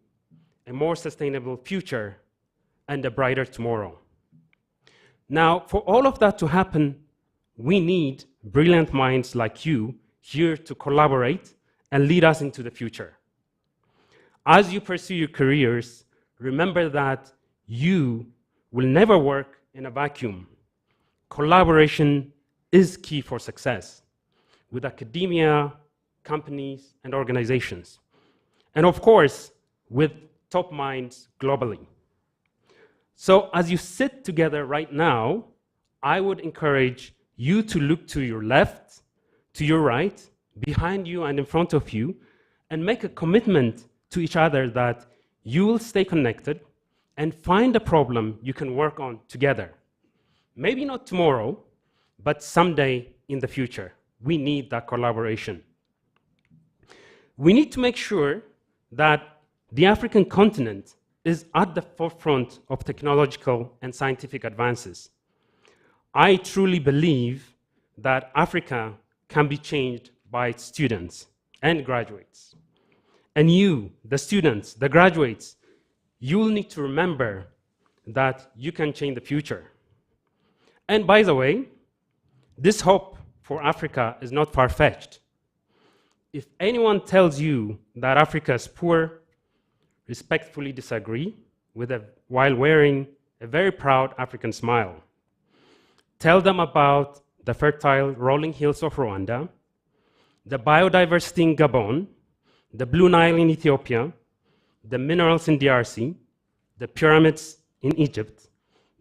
a more sustainable future and a brighter tomorrow. Now, for all of that to happen, we need brilliant minds like you here to collaborate and lead us into the future. As you pursue your careers, remember that you will never work in a vacuum. Collaboration is key for success with academia, companies, and organizations. And of course, with top minds globally. So as you sit together right now, I would encourage you to look to your left, to your right, behind you and in front of you, and make a commitment to each other that you will stay connected and find a problem you can work on together. Maybe not tomorrow, but someday in the future. We need that collaboration. We need to make sure that the African continent is at the forefront of technological and scientific advances. I truly believe that Africa can be changed by its students and graduates. And you, the students, the graduates, you will need to remember that you can change the future. And by the way, this hope for Africa is not far-fetched. If anyone tells you that Africa is poor, respectfully disagree while wearing a very proud African smile. Tell them about the fertile rolling hills of Rwanda, the biodiversity in Gabon, the Blue Nile in Ethiopia, the minerals in DRC, the pyramids in Egypt,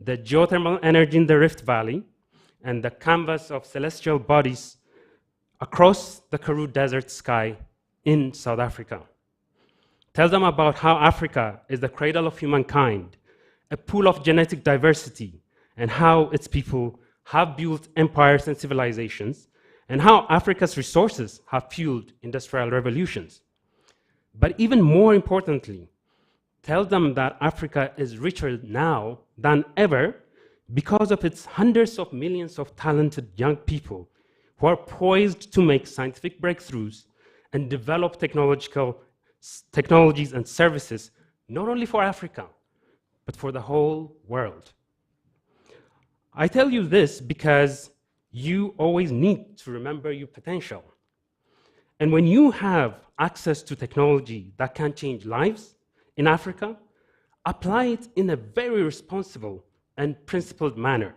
the geothermal energy in the Rift Valley, and the canvas of celestial bodies across the Karoo Desert sky in South Africa. Tell them about how Africa is the cradle of humankind, a pool of genetic diversity, and how its people have built empires and civilizations, and how Africa's resources have fueled industrial revolutions. But even more importantly, tell them that Africa is richer now than ever because of its hundreds of millions of talented young people who are poised to make scientific breakthroughs and develop technologies and services, not only for Africa, but for the whole world. I tell you this because you always need to remember your potential. And when you have access to technology that can change lives in Africa, apply it in a very responsible and principled manner.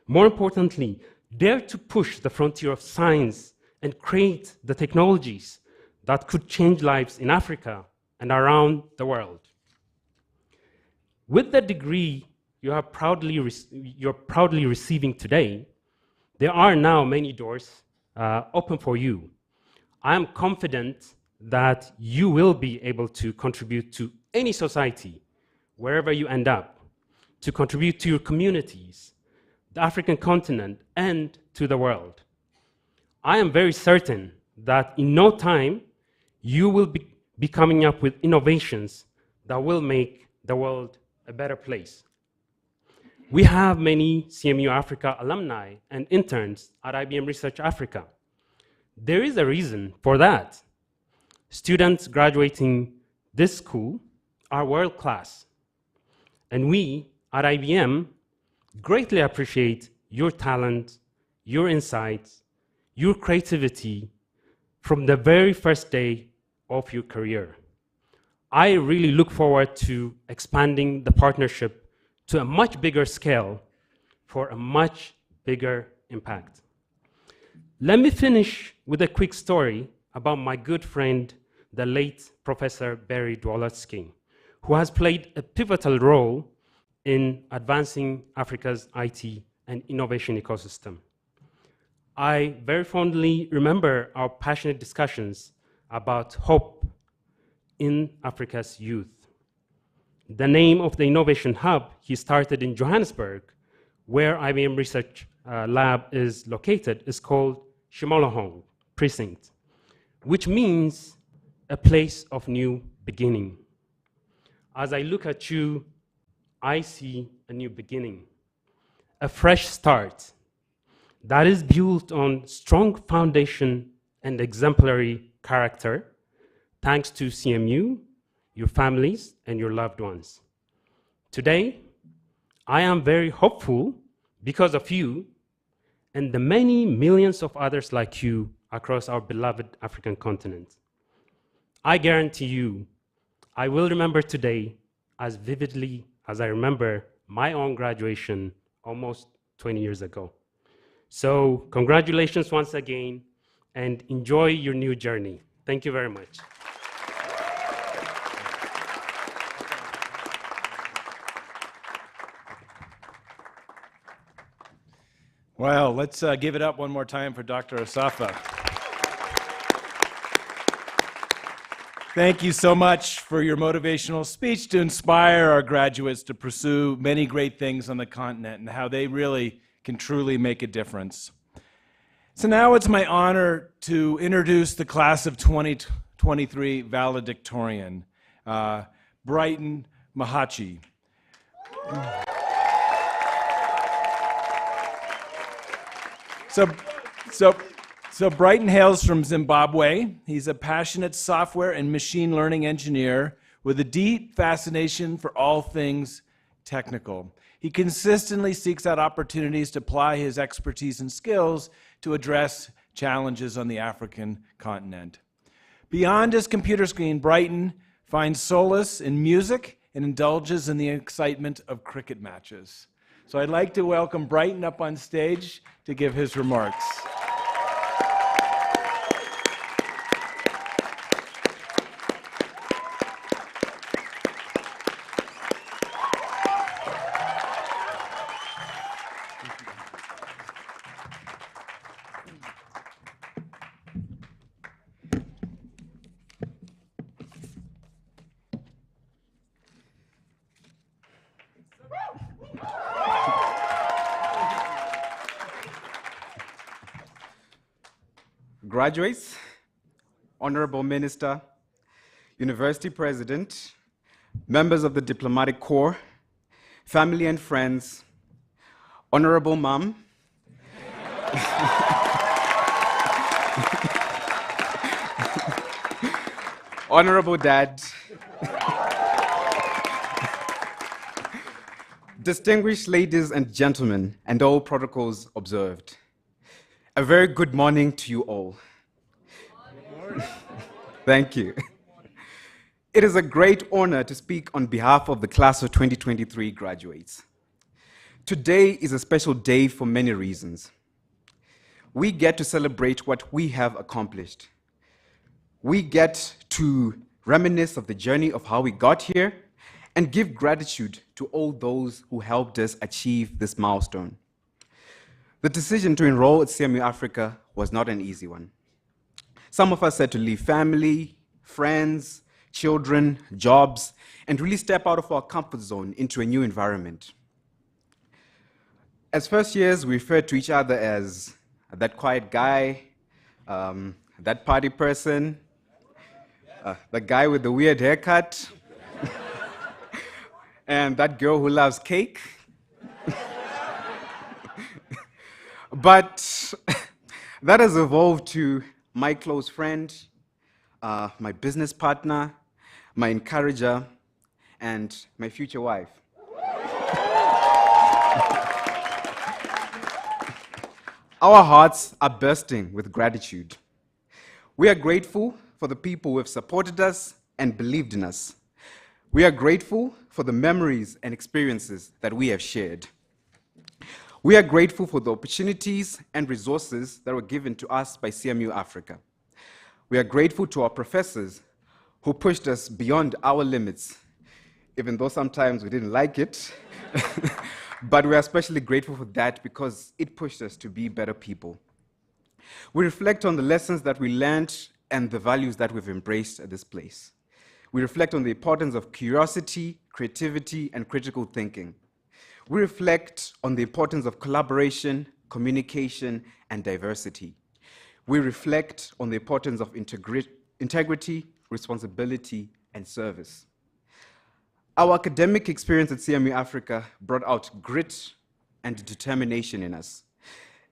More importantly, dare to push the frontier of science and create the technologies that could change lives in Africa and around the world. With the degree you're proudly receiving today, there are now many doors open for you. I am confident that you will be able to contribute to any society, wherever you end up, to contribute to your communities, the African continent, and to the world. I am very certain that in no time, you will be coming up with innovations that will make the world a better place. We have many CMU Africa alumni and interns at IBM Research Africa. There is a reason for that. Students graduating this school are world-class. And we at IBM greatly appreciate your talent, your insights, your creativity from the very first day of your career. I really look forward to expanding the partnership to a much bigger scale for a much bigger impact. Let me finish with a quick story about my good friend, the late Professor Barry Dwolotsky, who has played a pivotal role in advancing Africa's IT and innovation ecosystem. I very fondly remember our passionate discussions about hope in Africa's youth. The name of the innovation hub he started in Johannesburg, where IBM Research Lab is located, is called Shimolohong Precinct, which means a place of new beginning. As I look at you, I see a new beginning, a fresh start that is built on strong foundation and exemplary character, thanks to CMU, your families, and your loved ones. Today, I am very hopeful because of you and the many millions of others like you across our beloved African continent. I guarantee you, I will remember today as vividly as I remember my own graduation almost 20 years ago. So congratulations once again, and enjoy your new journey. Thank you very much. Well, let's give it up one more time for Dr. Asafa. Thank you so much for your motivational speech to inspire our graduates to pursue many great things on the continent and how they really can truly make a difference. So now it's my honor to introduce the class of 2023 Valedictorian, Brighton Mahachi. So Brighton hails from Zimbabwe. He's a passionate software and machine learning engineer with a deep fascination for all things technical. He consistently seeks out opportunities to apply his expertise and skills to address challenges on the African continent. Beyond his computer screen, Brighton finds solace in music and indulges in the excitement of cricket matches. So I'd like to welcome Brighton up on stage to give his remarks. Graduates, Honorable Minister, University President, members of the Diplomatic Corps, family and friends, Honorable Mom, Honorable Dad, distinguished ladies and gentlemen, and all protocols observed. A very good morning to you all. Thank you. It is a great honor to speak on behalf of the class of 2023 graduates. Today is a special day for many reasons. We get to celebrate what we have accomplished. We get to reminisce of the journey of how we got here and give gratitude to all those who helped us achieve this milestone. The decision to enroll at CMU Africa was not an easy one. Some of us had to leave family, friends, children, jobs, and really step out of our comfort zone into a new environment. As first years, we referred to each other as that quiet guy, that party person, the guy with the weird haircut, and that girl who loves cake. But that has evolved to my close friend, my business partner, my encourager, and my future wife. Our hearts are bursting with gratitude. We are grateful for the people who have supported us and believed in us. We are grateful for the memories and experiences that we have shared. We are grateful for the opportunities and resources that were given to us by CMU Africa. We are grateful to our professors who pushed us beyond our limits, even though sometimes we didn't like it. But we are especially grateful for that because it pushed us to be better people. We reflect on the lessons that we learned and the values that we've embraced at this place. We reflect on the importance of curiosity, creativity, and critical thinking. We reflect on the importance of collaboration, communication, and diversity. We reflect on the importance of integrity, responsibility, and service. Our academic experience at CMU Africa brought out grit and determination in us,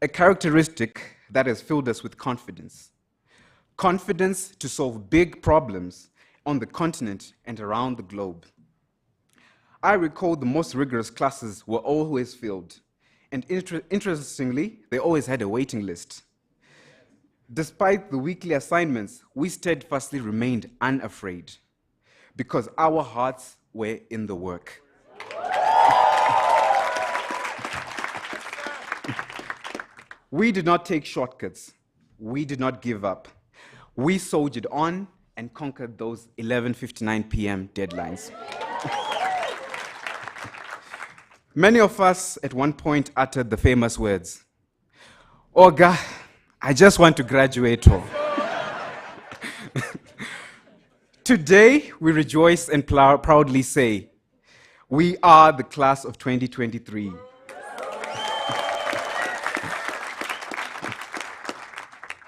a characteristic that has filled us with confidence. Confidence to solve big problems on the continent and around the globe. I recall the most rigorous classes were always filled, And interestingly, they always had a waiting list. Despite the weekly assignments, we steadfastly remained unafraid because our hearts were in the work. We did not take shortcuts. We did not give up. We soldiered on and conquered those 11:59 p.m. deadlines. Many of us at one point uttered the famous words, "Oga, I just want to graduate." Today, we rejoice and proudly say, we are the class of 2023.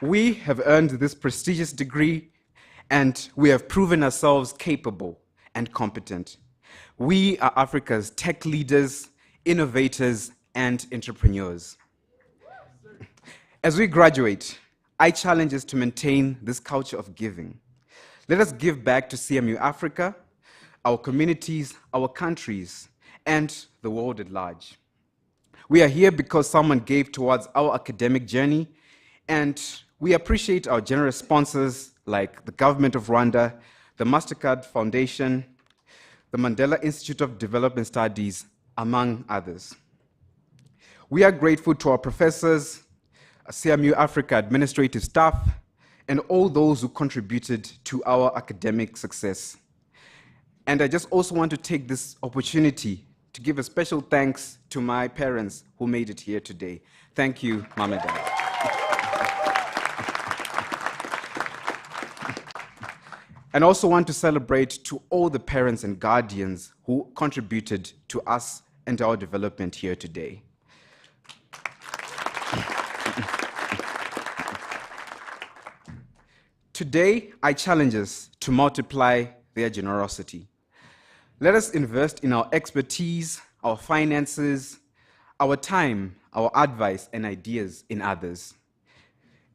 We have earned this prestigious degree, and we have proven ourselves capable and competent. We are Africa's tech leaders, innovators, and entrepreneurs. As we graduate, I challenge us to maintain this culture of giving. Let us give back to CMU Africa, our communities, our countries, and the world at large. We are here because someone gave towards our academic journey, and we appreciate our generous sponsors like the Government of Rwanda, the MasterCard Foundation, the Mandela Institute of Development Studies, among others. We are grateful to our professors, CMU Africa administrative staff, and all those who contributed to our academic success. And I just also want to take this opportunity to give a special thanks to my parents who made it here today. Thank you, Mom and Dad. And I also want to celebrate to all the parents and guardians who contributed to us and our development here today. Today, I challenge us to multiply their generosity. Let us invest in our expertise, our finances, our time, our advice, and ideas in others.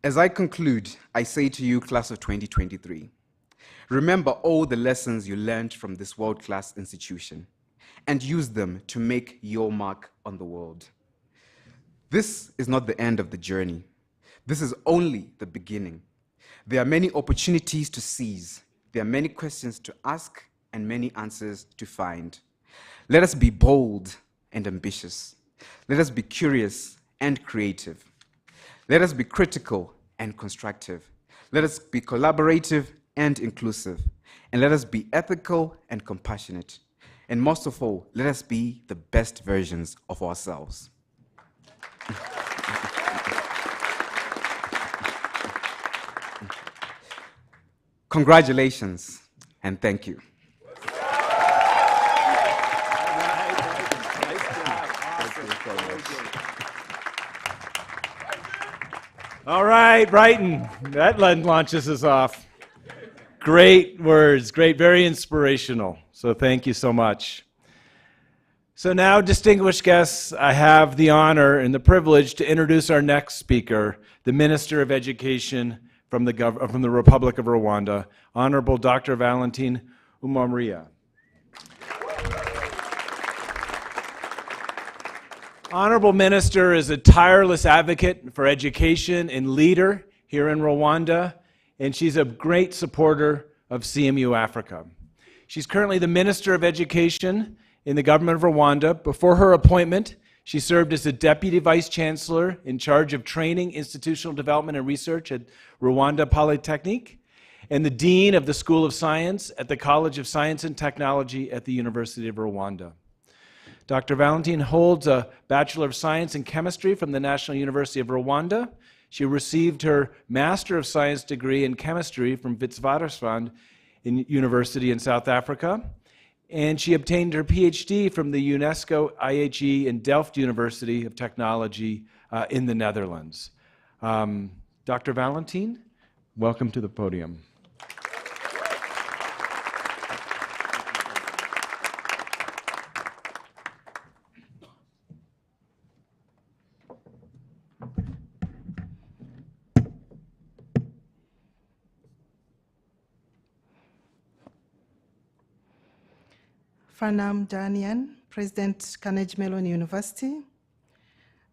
As I conclude, I say to you, class of 2023, remember all the lessons you learned from this world-class institution and use them to make your mark on the world. This is not the end of the journey. This is only the beginning. There are many opportunities to seize. There are many questions to ask and many answers to find. Let us be bold and ambitious. Let us be curious and creative. Let us be critical and constructive. Let us be collaborative and inclusive. And let us be ethical and compassionate. And most of all, let us be the best versions of ourselves. Congratulations, and thank you. All right, Brighton, that launches us off. Great words, great, very inspirational. So thank you so much. So now, distinguished guests, I have the honor and the privilege to introduce our next speaker, the Minister of Education from the Republic of Rwanda, Honorable Dr. Valentin Umamria. Honorable Minister is a tireless advocate for education and leader here in Rwanda, and she's a great supporter of CMU Africa. She's currently the Minister of Education in the government of Rwanda. Before her appointment, she served as the Deputy Vice Chancellor in charge of training, institutional development, and research at Rwanda Polytechnique, and the Dean of the School of Science at the College of Science and Technology at the University of Rwanda. Dr. Valentin holds a Bachelor of Science in Chemistry from the National University of Rwanda. She received her Master of Science degree in Chemistry from Witwatersrand University in South Africa. And she obtained her PhD from the UNESCO IHE in Delft University of Technology in the Netherlands. Dr. Valentin, welcome to the podium. Farnam Danian, President, Carnegie Mellon University.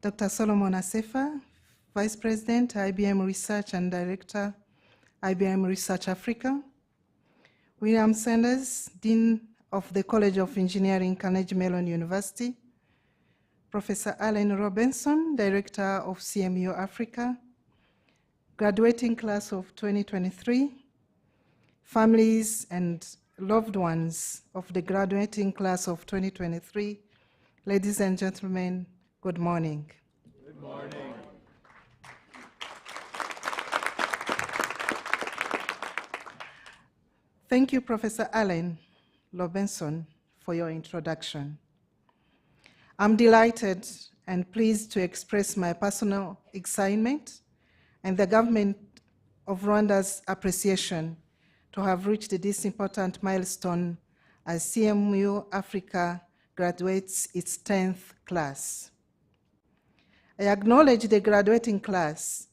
Dr. Solomon Asefa, Vice President, IBM Research and Director, IBM Research Africa. William Sanders, Dean of the College of Engineering, Carnegie Mellon University. Professor Alan Robinson, Director of CMU Africa. Graduating class of 2023. Families and loved ones of the graduating class of 2023. Ladies and gentlemen, good morning. Good morning. Thank you, Professor Alan Robinson, for your introduction. I'm delighted and pleased to express my personal excitement and the government of Rwanda's appreciation to have reached this important milestone as CMU Africa graduates its 10th class. I acknowledge the graduating class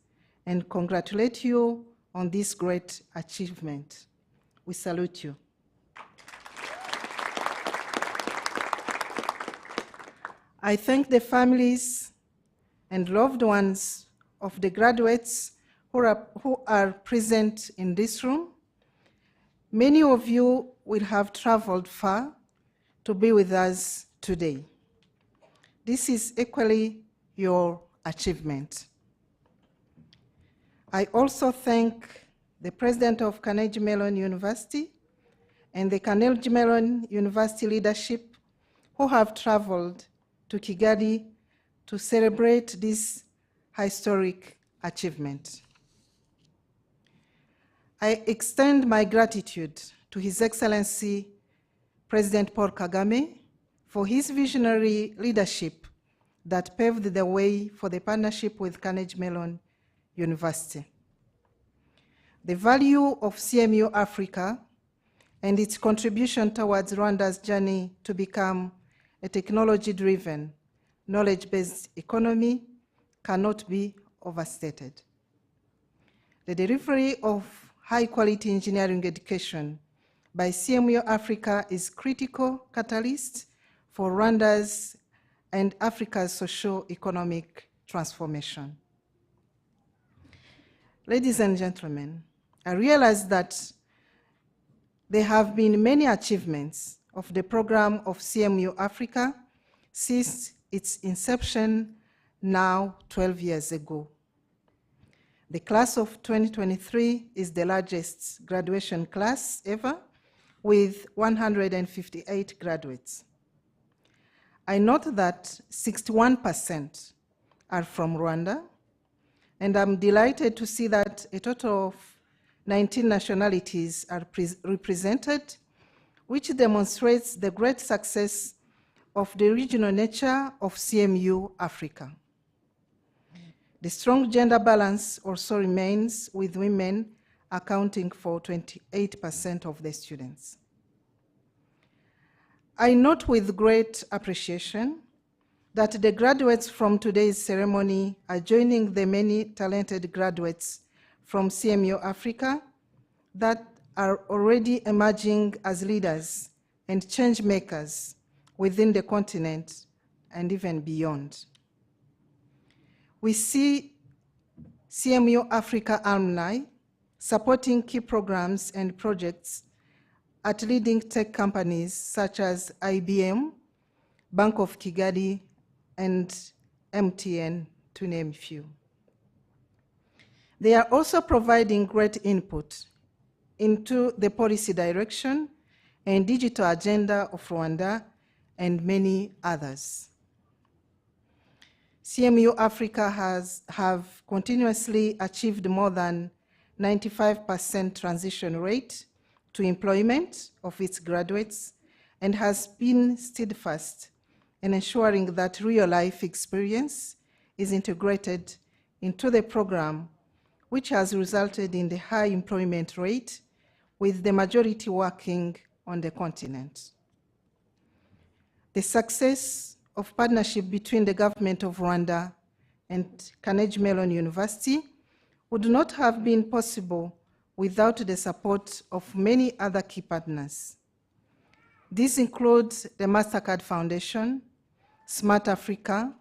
and congratulate you on this great achievement. We salute you. I thank the families and loved ones of the graduates who are present in this room. Many of you will have traveled far to be with us today. This is equally your achievement. I also thank the President of Carnegie Mellon University and the Carnegie Mellon University leadership who have traveled to Kigali to celebrate this historic achievement. I extend my gratitude to His Excellency President Paul Kagame for his visionary leadership that paved the way for the partnership with Carnegie Mellon University. The value of CMU Africa and its contribution towards Rwanda's journey to become a technology-driven, knowledge-based economy cannot be overstated. The delivery of high-quality engineering education by CMU Africa is critical catalyst for Rwanda's and Africa's socio-economic transformation. Ladies and gentlemen, I realize that there have been many achievements of the program of CMU Africa since its inception now 12 years ago. The class of 2023 is the largest graduation class ever, with 158 graduates. I note that 61% are from Rwanda, and I'm delighted to see that a total of 19 nationalities are represented, which demonstrates the great success of the regional nature of CMU Africa. The strong gender balance also remains, with women accounting for 28% of the students. I note with great appreciation that the graduates from today's ceremony are joining the many talented graduates from CMU Africa that are already emerging as leaders and change makers within the continent and even beyond. We see CMU Africa alumni supporting key programs and projects at leading tech companies such as IBM, Bank of Kigali, and MTN, to name a few. They are also providing great input into the policy direction and digital agenda of Rwanda and many others. CMU Africa have continuously achieved more than 95% transition rate to employment of its graduates and has been steadfast in ensuring that real-life experience is integrated into the program, which has resulted in the high employment rate, with the majority working on the continent. The success of partnership between the government of Rwanda and Carnegie Mellon University would not have been possible without the support of many other key partners. These include the MasterCard Foundation, Smart Africa,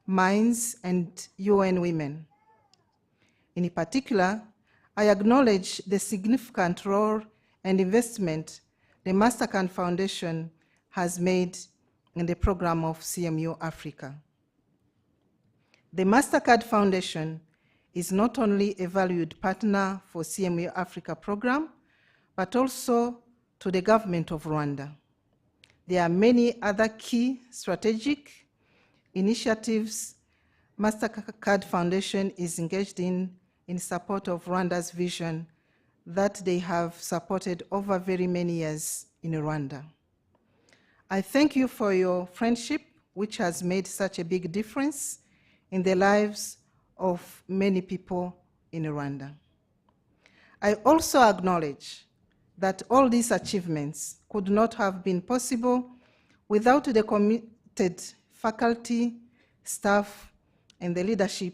mines, and UN Women. In particular, I acknowledge the significant role and investment the Mastercard Foundation has made in the program of CMU Africa. The Mastercard Foundation is not only a valued partner for CMU Africa program, but also to the government of Rwanda. There are many other key strategic initiatives Mastercard Foundation is engaged in support of Rwanda's vision that they have supported over very many years in Rwanda. I thank you for your friendship, which has made such a big difference in the lives of many people in Rwanda. I also acknowledge that all these achievements could not have been possible without the committed faculty, staff, and the leadership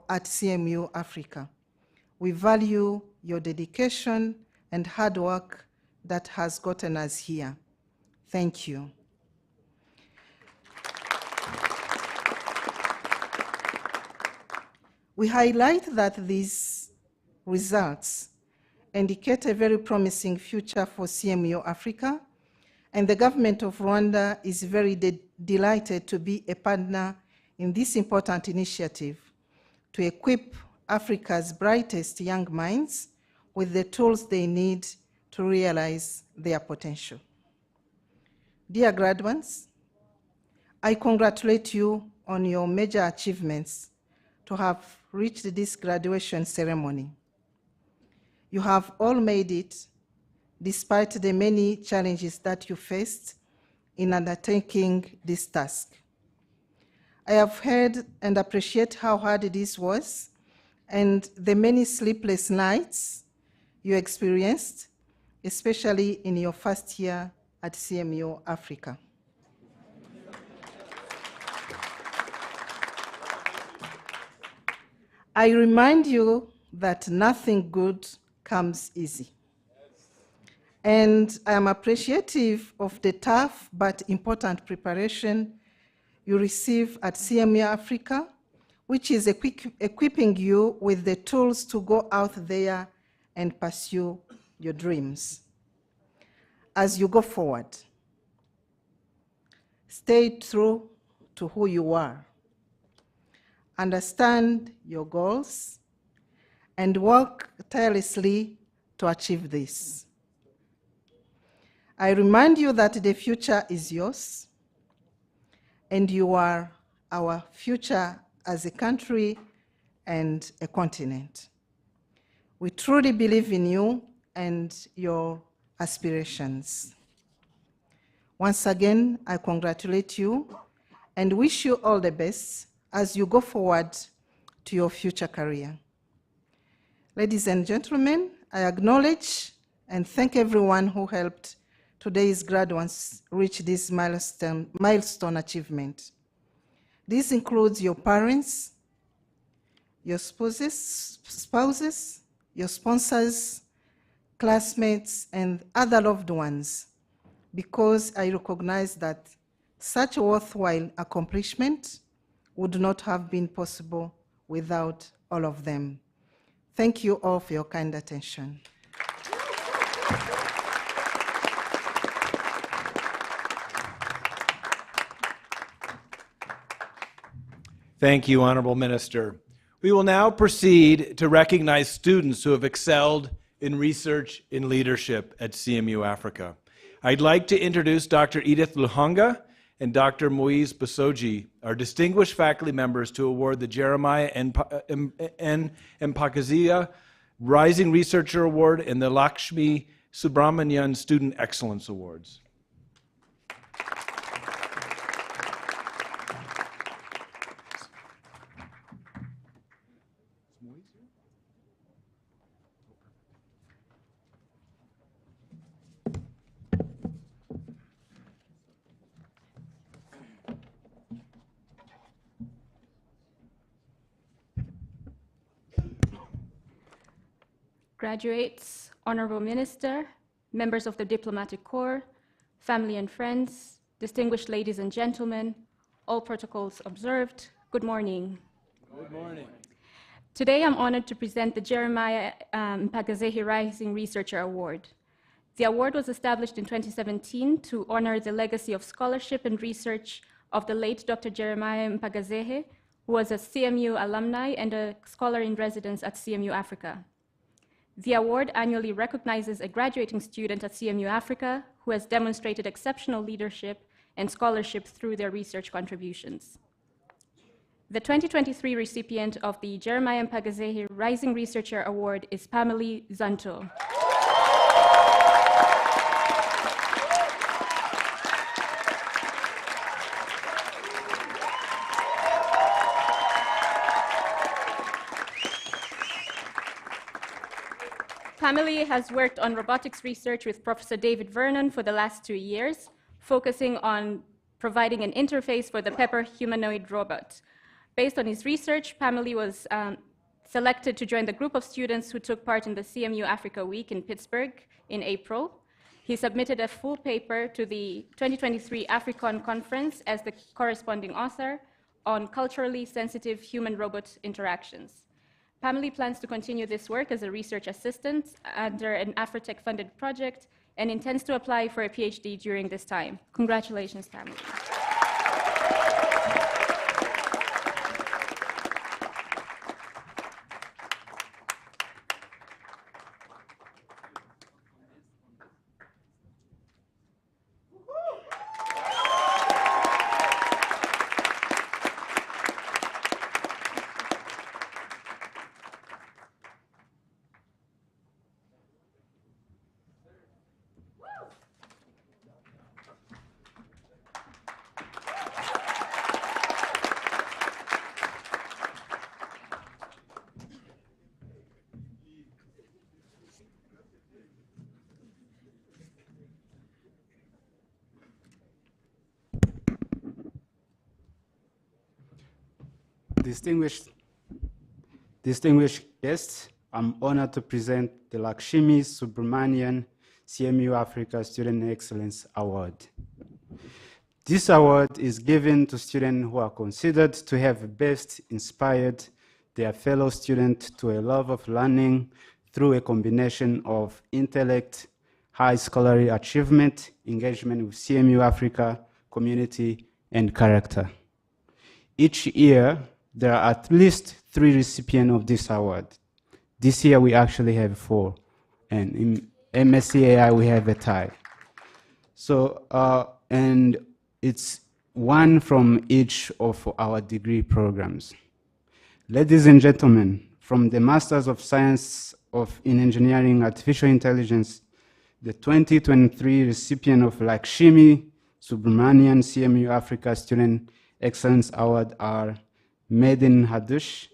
at CMU Africa. We value your dedication and hard work that has gotten us here. Thank you. We highlight that these results indicate a very promising future for CMU Africa, and the government of Rwanda is very delighted to be a partner in this important initiative to equip Africa's brightest young minds with the tools they need to realize their potential. Dear graduates, I congratulate you on your major achievements to have reached this graduation ceremony. You have all made it despite the many challenges that you faced in undertaking this task. I have heard and appreciate how hard this was and the many sleepless nights you experienced, especially in your first year at CMU Africa. I remind you that nothing good comes easy. And I am appreciative of the tough but important preparation you receive at CMU Africa, which is equipping you with the tools to go out there and pursue your dreams. As you go forward, stay true to who you are, understand your goals, and work tirelessly to achieve this. I remind you that the future is yours, and you are our future as a country and a continent. We truly believe in you and your aspirations. Once again, I congratulate you and wish you all the best as you go forward to your future career. Ladies and gentlemen, I acknowledge and thank everyone who helped today's graduates reach this milestone achievement. This includes your parents, your spouses, your sponsors, classmates, and other loved ones, because I recognize that such a worthwhile accomplishment would not have been possible without all of them. Thank you all for your kind attention. Thank you, Honorable Minister. We will now proceed to recognize students who have excelled in research and leadership at CMU Africa. I'd like to introduce Dr. Edith Luhanga and Dr. Moise Basoji, our distinguished faculty members, to award the Jeremiah N. Mpakazia Rising Researcher Award and the Lakshmi Subramanian Student Excellence Awards. Graduates, Honorable Minister, members of the Diplomatic Corps, family and friends, distinguished ladies and gentlemen, all protocols observed, Good morning. Good morning. Today I'm honored to present the Jeremiah Mpagazehe Rising Researcher Award. The award was established in 2017 to honor the legacy of scholarship and research of the late Dr. Jeremiah Mpagazehe, who was a CMU alumni and a scholar in residence at CMU Africa. The award annually recognizes a graduating student at CMU Africa who has demonstrated exceptional leadership and scholarship through their research contributions. The 2023 recipient of the Jeremiah Mpagazehe Rising Researcher Award is Pamela Zanto. Pamela has worked on robotics research with Professor David Vernon for the last 2 years, focusing on providing an interface for the Pepper humanoid robot. Based on his research, Pamela was selected to join the group of students who took part in the CMU Africa Week in Pittsburgh in April. He submitted a full paper to the 2023 Africon conference as the corresponding author on culturally sensitive human-robot interactions. Pamela plans to continue this work as a research assistant under an Afrotech-funded project and intends to apply for a PhD during this time. Congratulations, Pamela. Distinguished guests, I'm honored to present the Lakshmi Subramanian CMU Africa Student Excellence Award. This award is given to students who are considered to have best inspired their fellow students to a love of learning through a combination of intellect, high scholarly achievement, engagement with CMU Africa community, and character. Each year, there are at least 3 recipients of this award. This year, we actually have 4, and in MSCAI, we have a tie. So, and it's 1 from each of our degree programs. Ladies and gentlemen, from the Masters of Science in Engineering Artificial Intelligence, the 2023 recipient of Lakshmi Subramanian CMU Africa Student Excellence Award are Medin Hadush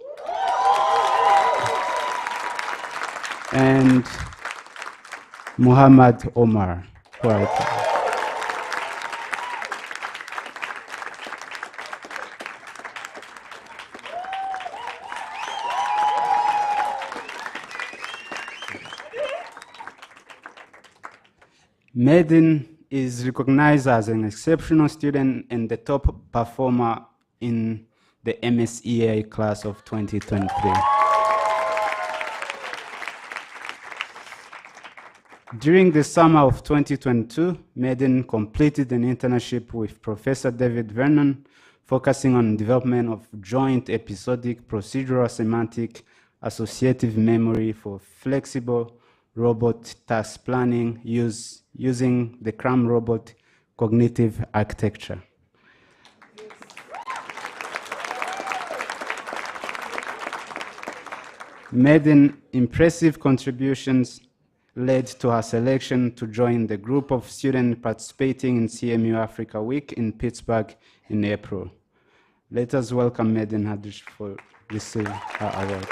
and Muhammad Omar. Medin is recognized as an exceptional student and the top performer in the MSEA class of 2023. During the summer of 2022, Medin completed an internship with Professor David Vernon, focusing on development of joint episodic procedural semantic associative memory for flexible robot task planning using the CRAM robot cognitive architecture. Medin's impressive contributions led to her selection to join the group of students participating in CMU Africa Week in Pittsburgh in April. Let us welcome Medin Hadush for receiving her award.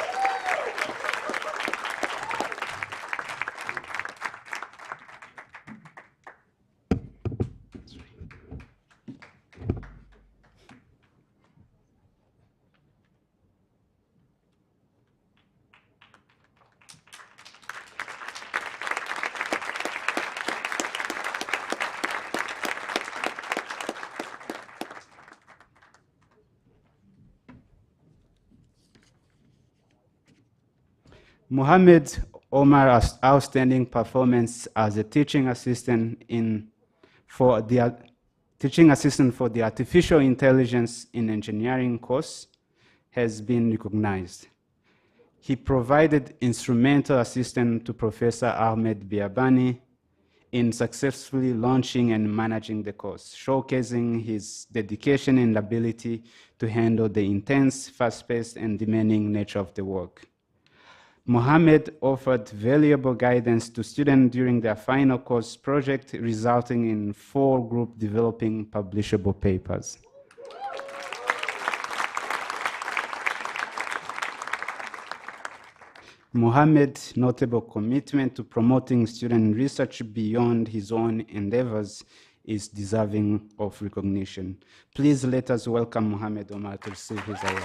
Mohammed Omar's outstanding performance as a teaching assistant for the Artificial Intelligence in Engineering course has been recognized. He provided instrumental assistance to Professor Ahmed Biabani in successfully launching and managing the course, showcasing his dedication and ability to handle the intense, fast-paced, and demanding nature of the work. Mohammed offered valuable guidance to students during their final course project, resulting in 4 group developing publishable papers. Mohammed's notable commitment to promoting student research beyond his own endeavors is deserving of recognition. Please let us welcome Mohammed Omar to receive his award.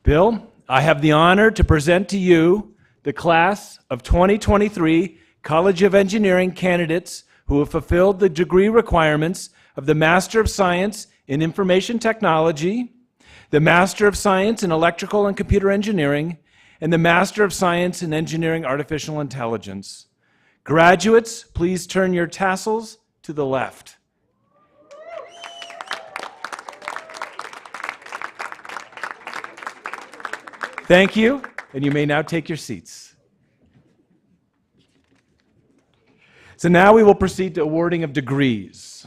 Bill, I have the honor to present to you the class of 2023 College of Engineering candidates who have fulfilled the degree requirements of the Master of Science in Information Technology, the Master of Science in Electrical and Computer Engineering, and the Master of Science in Engineering Artificial Intelligence. Graduates, please turn your tassels to the left. Thank you, and you may now take your seats. So now we will proceed to awarding of degrees.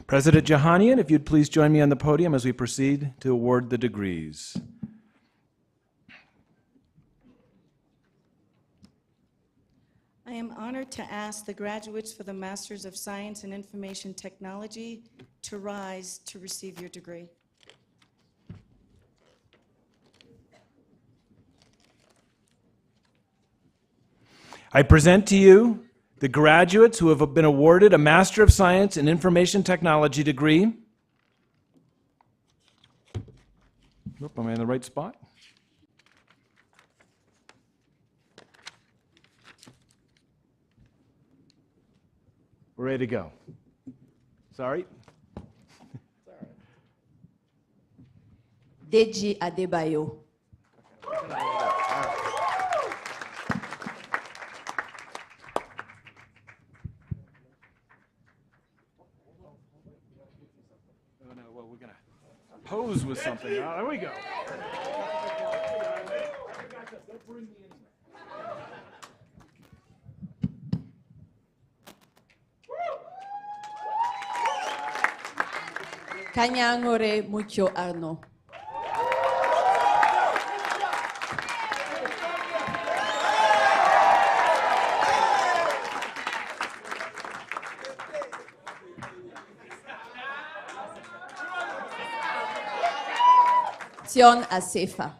President Jahanian, if you'd please join me on the podium as we proceed to award the degrees. I am honored to ask the graduates for the Masters of Science in Information Technology to rise to receive your degree. I present to you the graduates who have been awarded a Master of Science in Information Technology degree. Oop, am I in the right spot? We're ready to go. Sorry. Deji Adebayo. Oh no, well, we're gonna pose with something. Oh, there we go. Kanyangore Mucho Arno. Sion Asefa.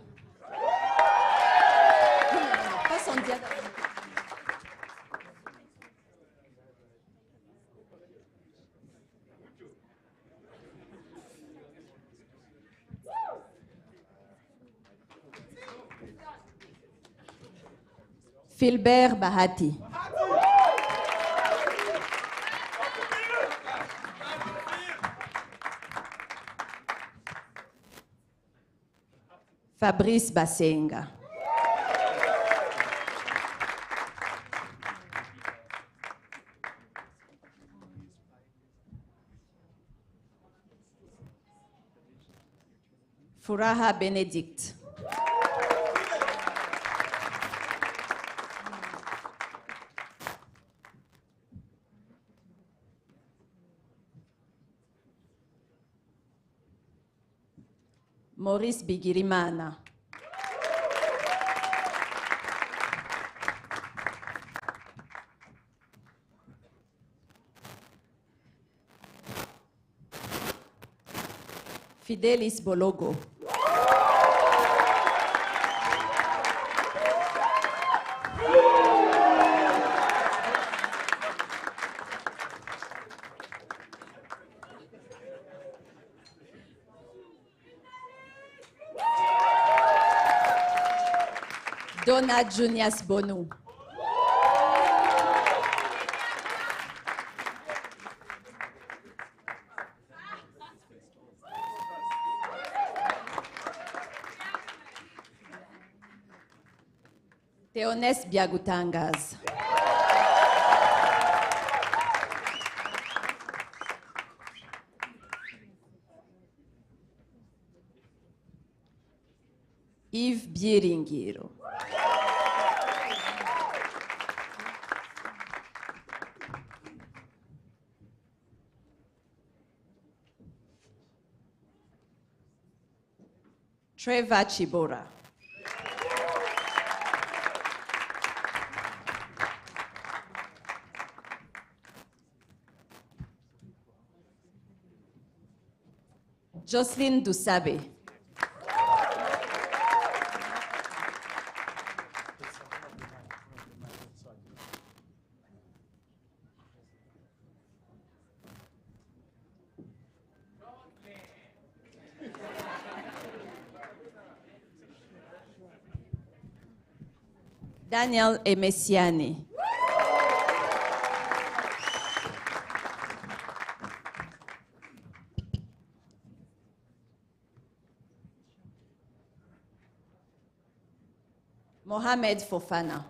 Philbert Bahati. Fabrice Basenga. Furaha Benedict. Maurice Bigirimana. Fidelis Bologo. Leona Junius Bonu. Theones Biagutangas. Yves Bieringiro. Trevor Chibora. Jocelyn Dusabe. Daniel Emesiani. Mohamed Fofana.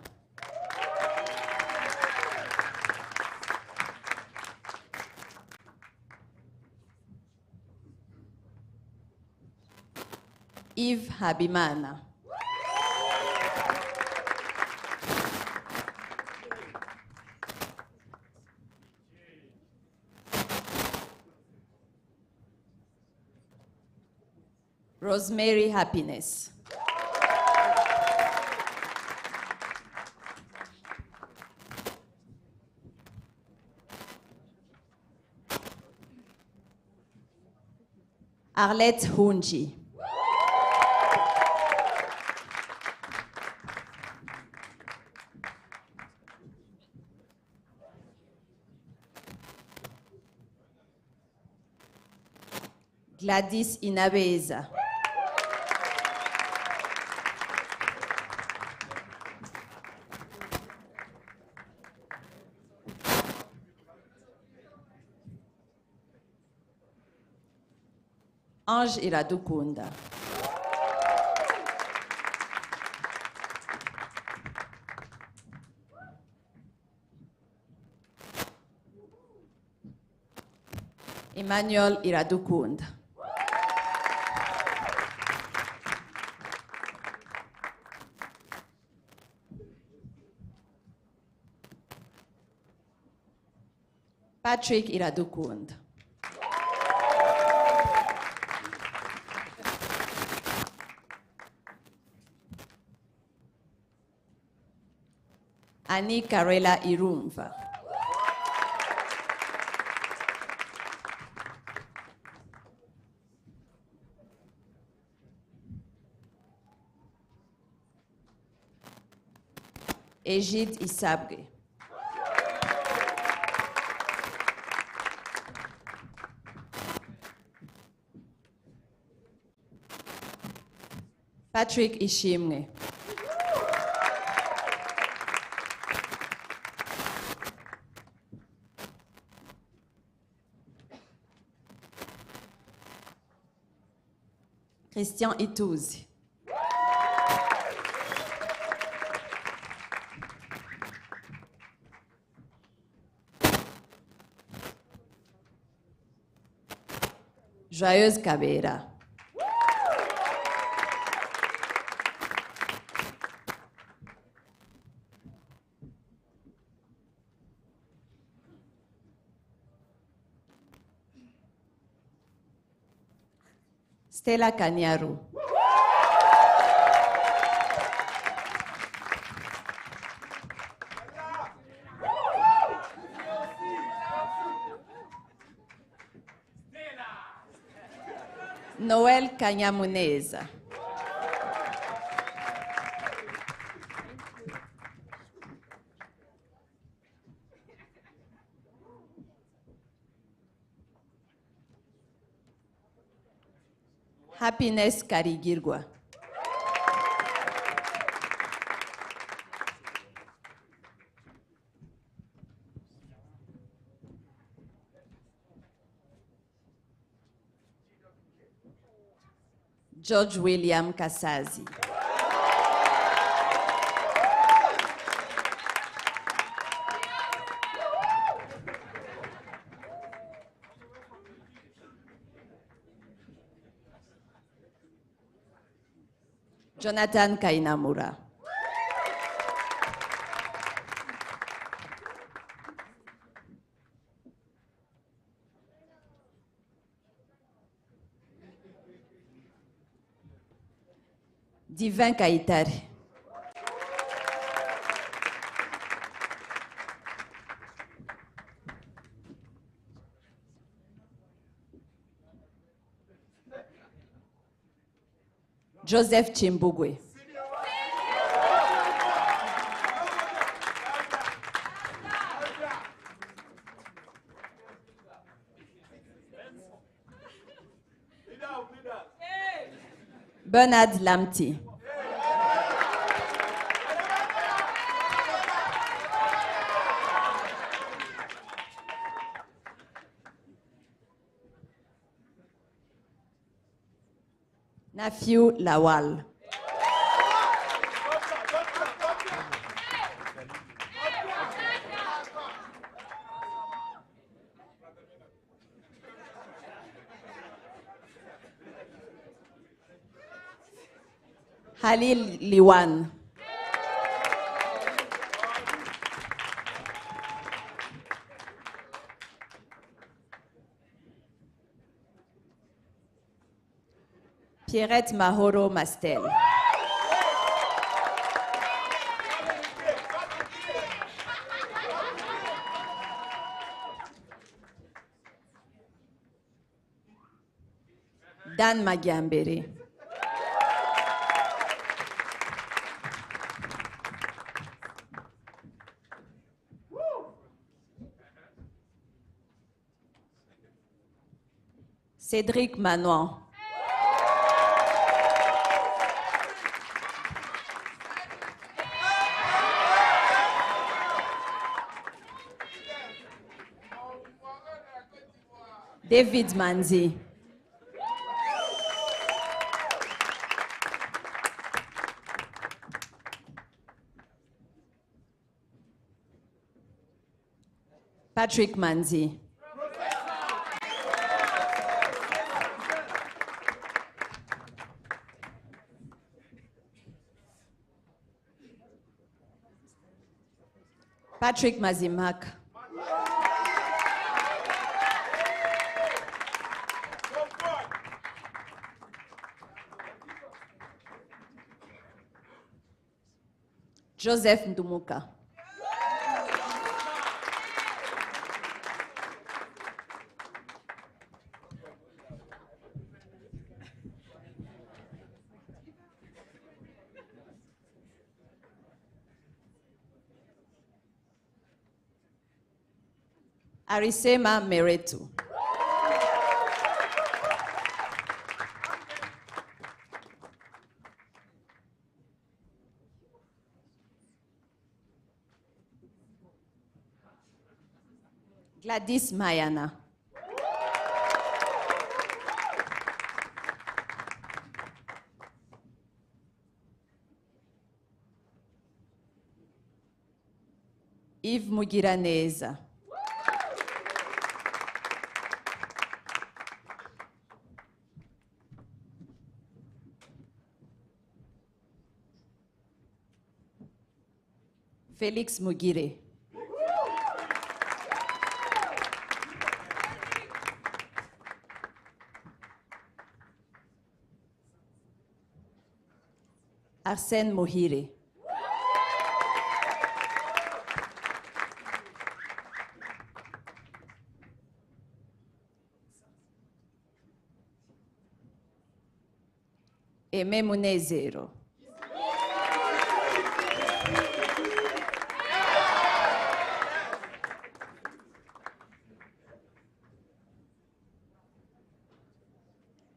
Yves Habimana. Rosemary Happiness. Arlette Hunji. Gladys Inabeza. Ange Iradukunda. Emmanuel Iradukunda. Patrick Iradukunda. Annie Karela Irumva. Egide Isabge. Patrick Ishimwe. Christian Itouzi. Joyeuse Kabera. Stella Kanyaru. Noel Kanyamuneza. Happiness Karigirwa. George William Kasazi. Jonathan Kainamura. Divin Kaitari. Joseph Chimbugwe. Bernard Lamti. Nafiu Lawal. Halil Liwan. Pierrette Mahoro Mastel. Dan Magyambere. Cédric Manon. David Manzi. Patrick Manzi. Patrick Mazimak. Joseph Ndumuka. Arisema Meretu. Gladys Mayana. Yves Mugiraneza. Félix Mugire. Arsène Mohire. Aimé Munezero.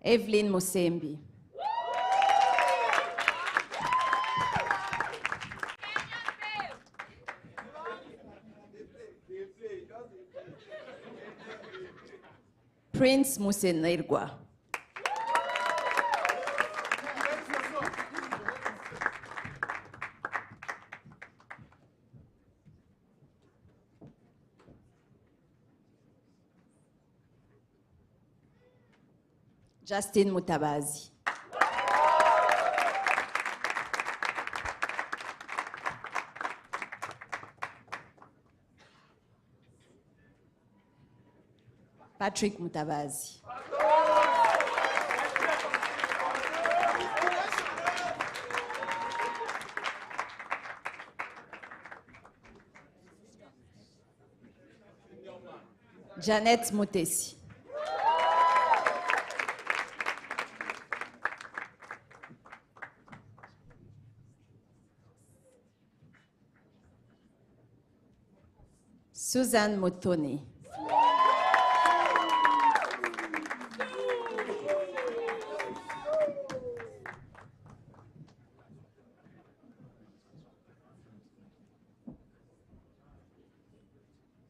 Evelyn Musembi. Prince Musenergwa. Justin Mutabazi. Patrick Mutabazi. Janet Mutesi. Susan Mutoni.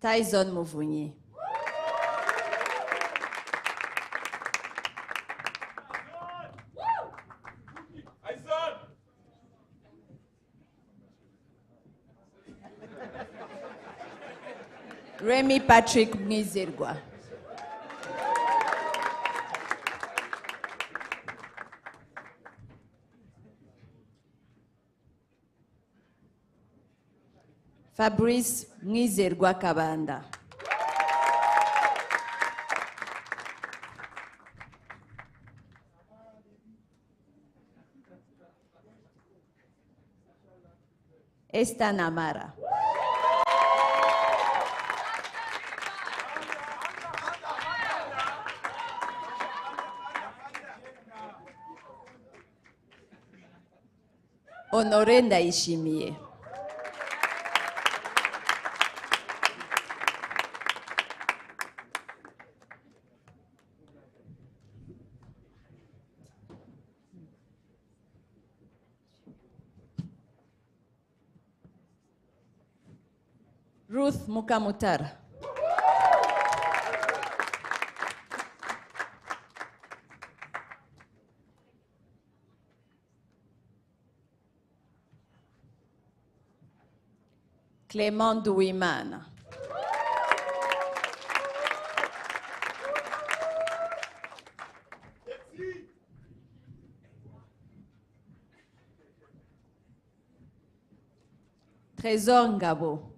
Tyson Muvunyi. Remy Patrick Mizergwa. Fabrice Mizergwa Kabanda. Esther Namara. Honore Ndayishimiye. Ruth Mukamutara. Clément Douimana. Trésor Ngabo.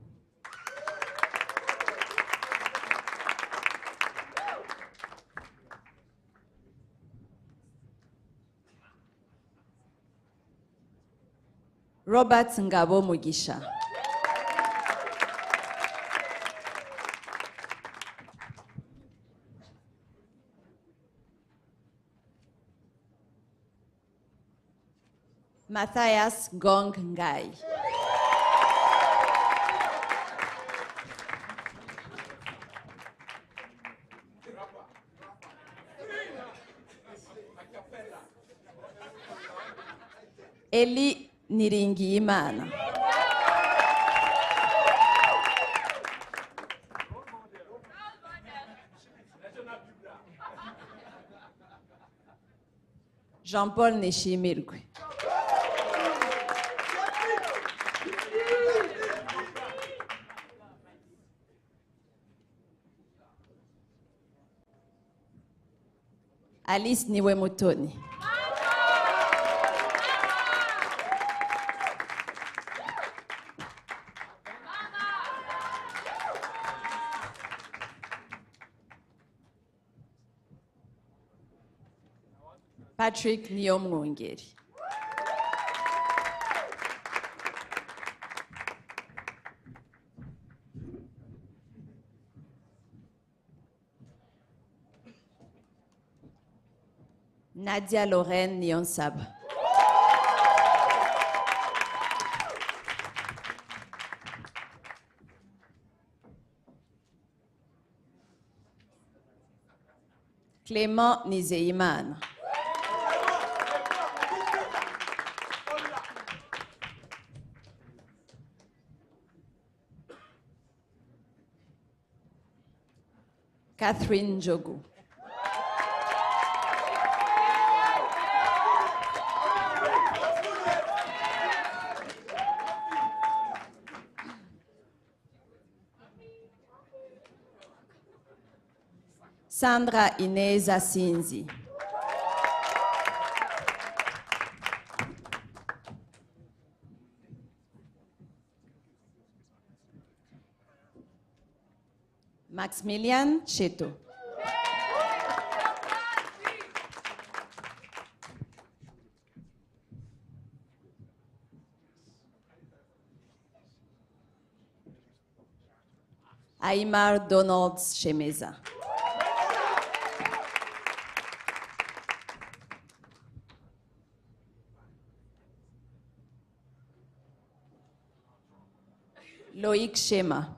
Robert Ngabo Mugisha. Matthias Gong Ngai. Eli Niringiyimana. Jean-Paul Nishimirwe. Alice Niwe Mutoni. Patrick Niyomwongeri. Nadia Lorraine Nyonsaba. Clément Nizeimana. Catherine Njogu. Sandra Ineza Sinzi. Maximilian Cheto. Aymar Donald Shemeza. Loïc Shema.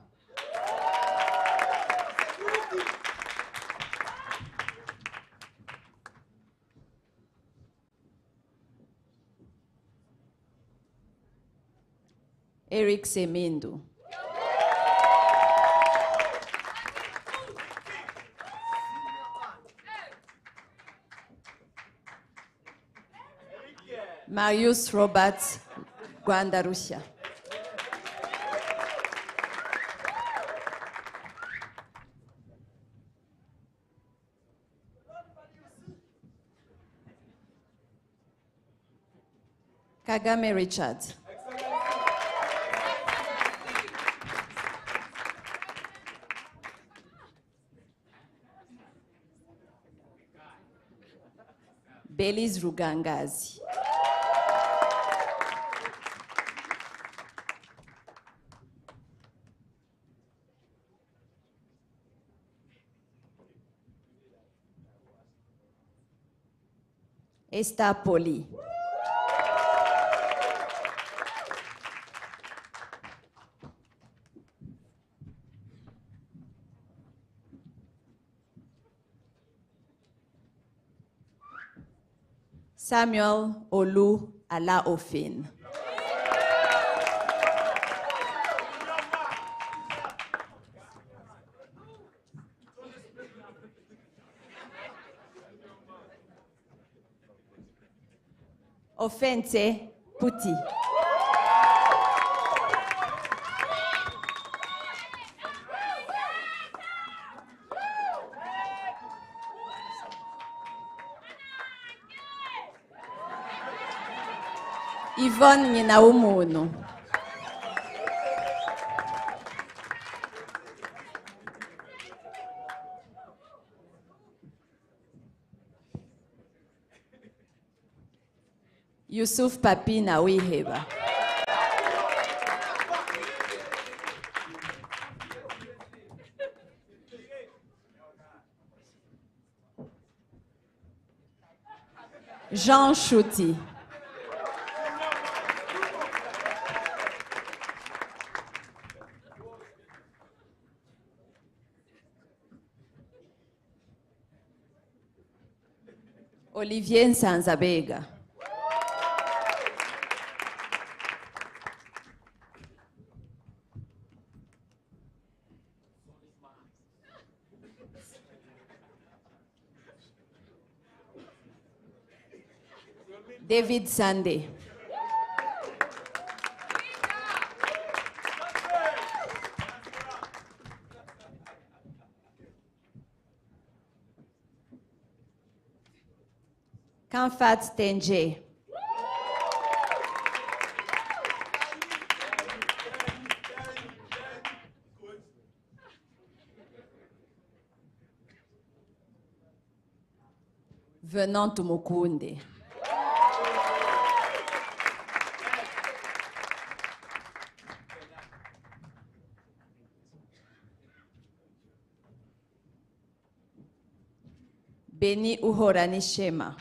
Eric Semindu. Marius Robert Guandarusha. Kagame Richard. Belize Rugangazi. Esther Poli. Samuel Olu Alaofin. Offense Puti. Yvonne Nyinawumuno. Yusuf Papi Nawiheba. Jean Chouti. Olivier Nsanzabega. David Sande. Kamfat Tenje. Venant Tumukunde. Beni Uhorani Shema.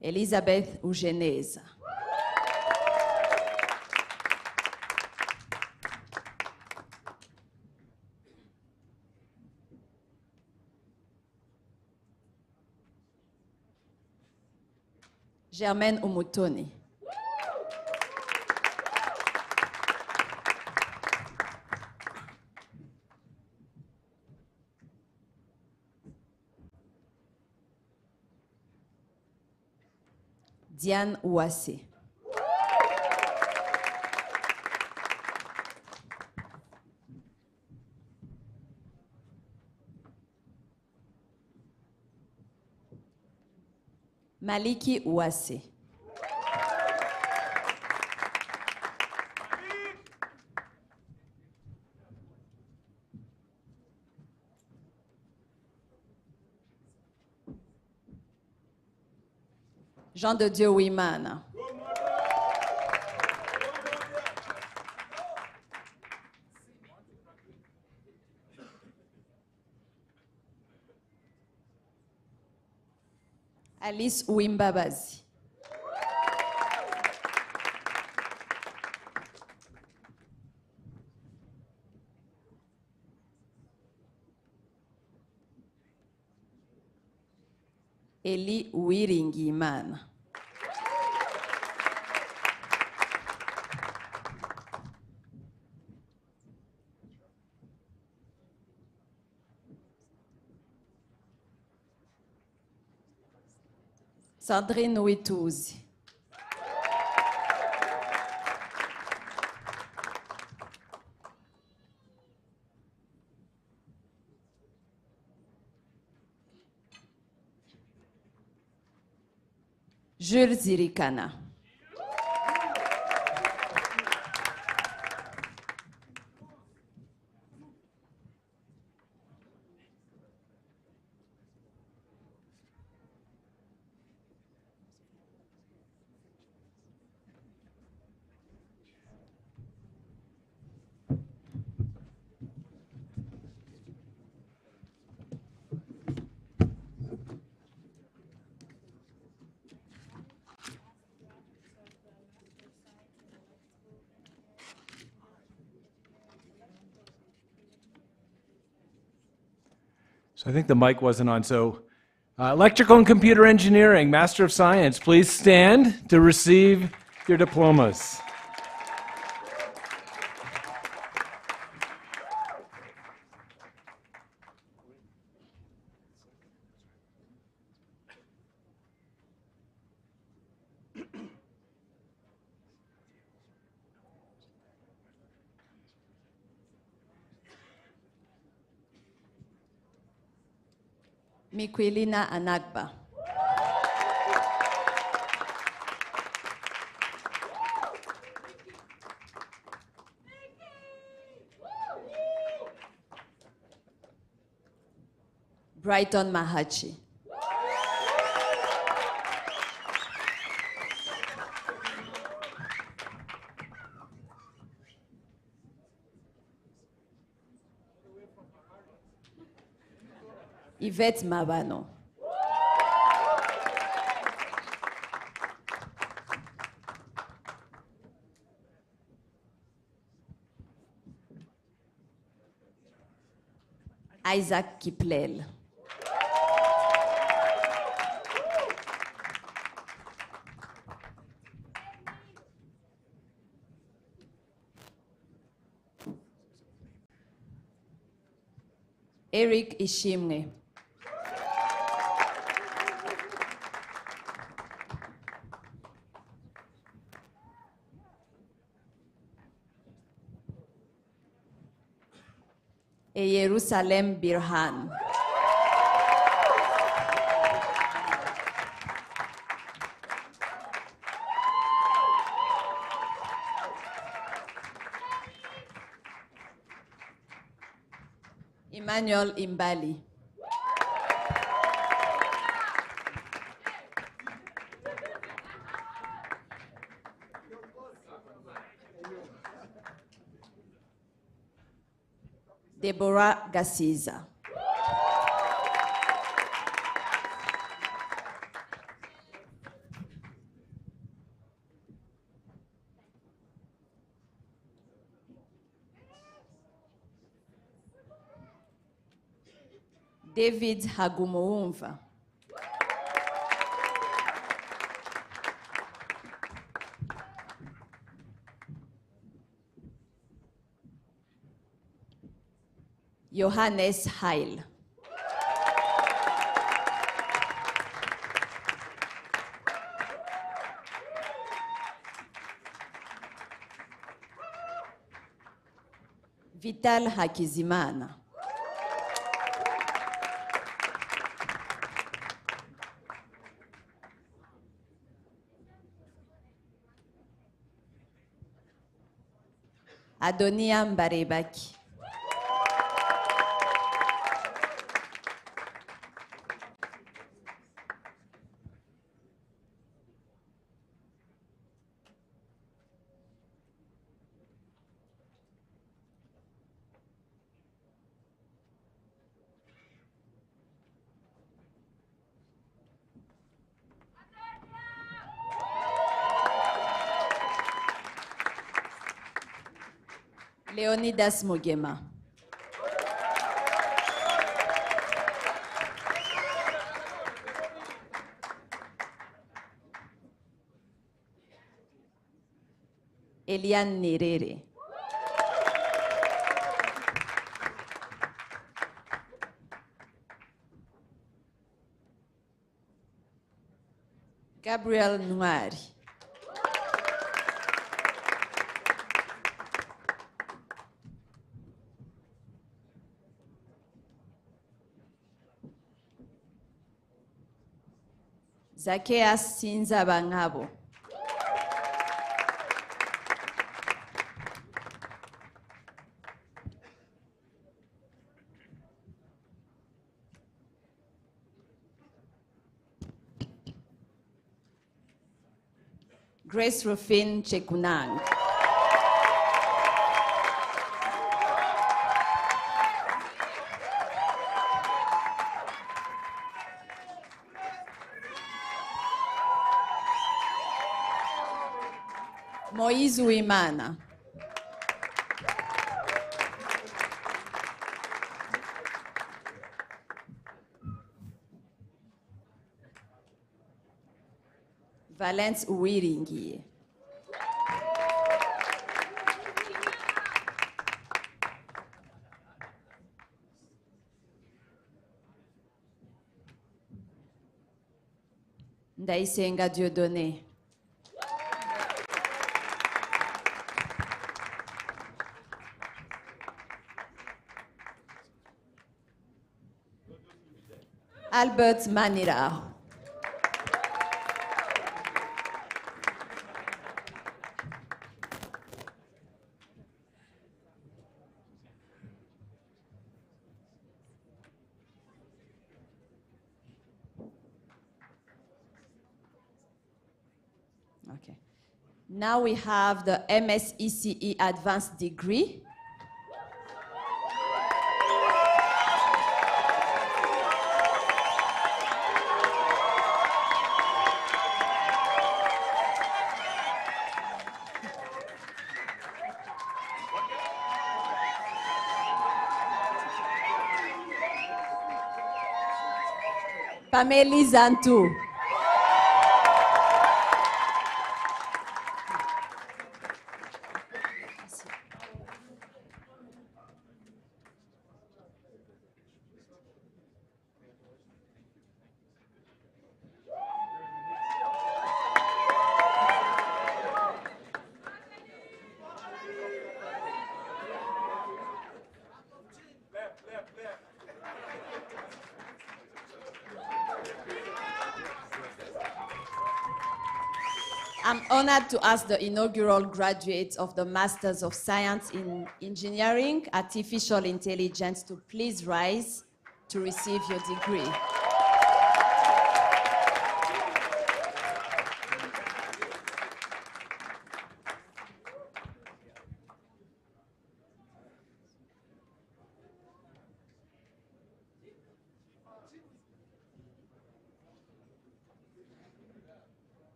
Elizabeth Ugeneza. Germaine Umutoni. Diane Ouassé. Maliki Uwase. Jean de Dieu Wimana. Alice Uimbabazi. Eli Uwiringiyimana. Sandrine Wituzi. Jules Zirikana. So I think the mic wasn't on. So electrical and computer engineering, Master of Science, please stand to receive your diplomas. Mikwilina Anagba. Brighton Mahachi. Yvette Mabano. Isaac Kiplel. Eric Ishimwe. Jerusalem Birhan. Emmanuel Imbali. Deborah Gasiza. David Hagumuumva. Johannes Heil. Vital Hakizimana. Adonia Mbarebaki. Leonidas Mugema. Elian Nerere. Gabriel Nwari. Zacchaeus Sinza Bangabo. Grace Rufin Chekunang. Moiz Uimana. Valence Uwiringi. Ndaisenga Dieudonné. Albert Manira. Okay. Now we have the MSECE Advanced Degree. Pameli Zantu. I'm honored to ask the inaugural graduates of the Masters of Science in Engineering, Artificial Intelligence to please rise to receive your degree.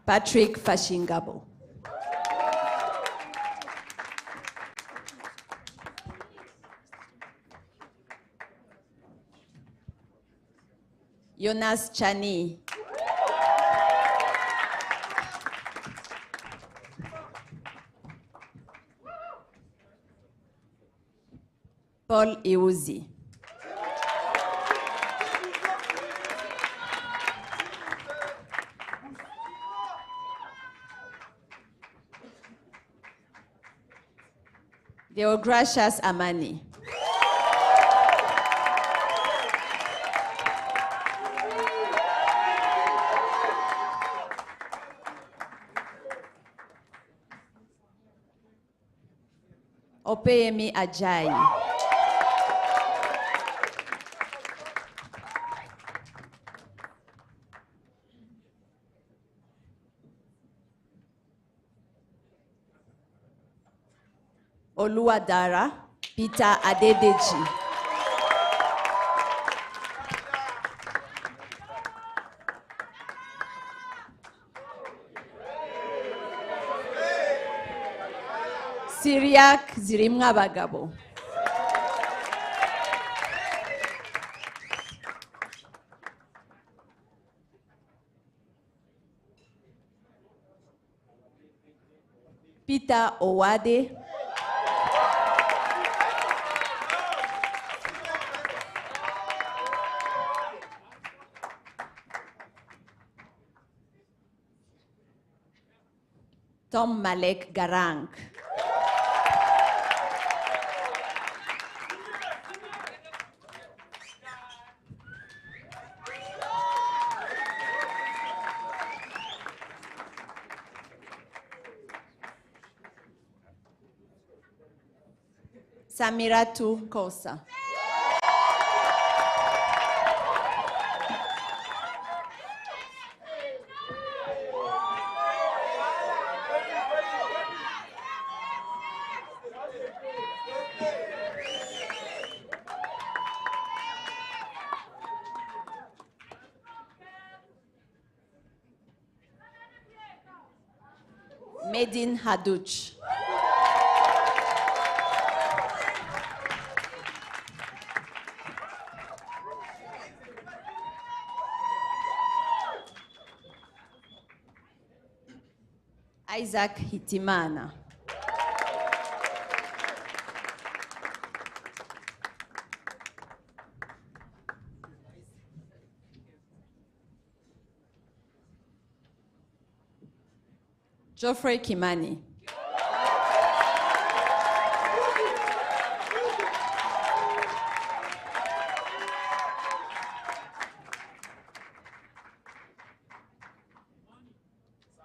Patrick Fashingabo. Jonas Chani. Paul Iuzi. Deogracias Amani. Opeyemi Ajayi. Oluwadara Peter Adedeji. Syriac Zirimwabagabo. Peter Owade. Tom Malek Garang. Samiratu Kosa. Medin Haduch. Isaac Hitimana. Geoffrey Kimani.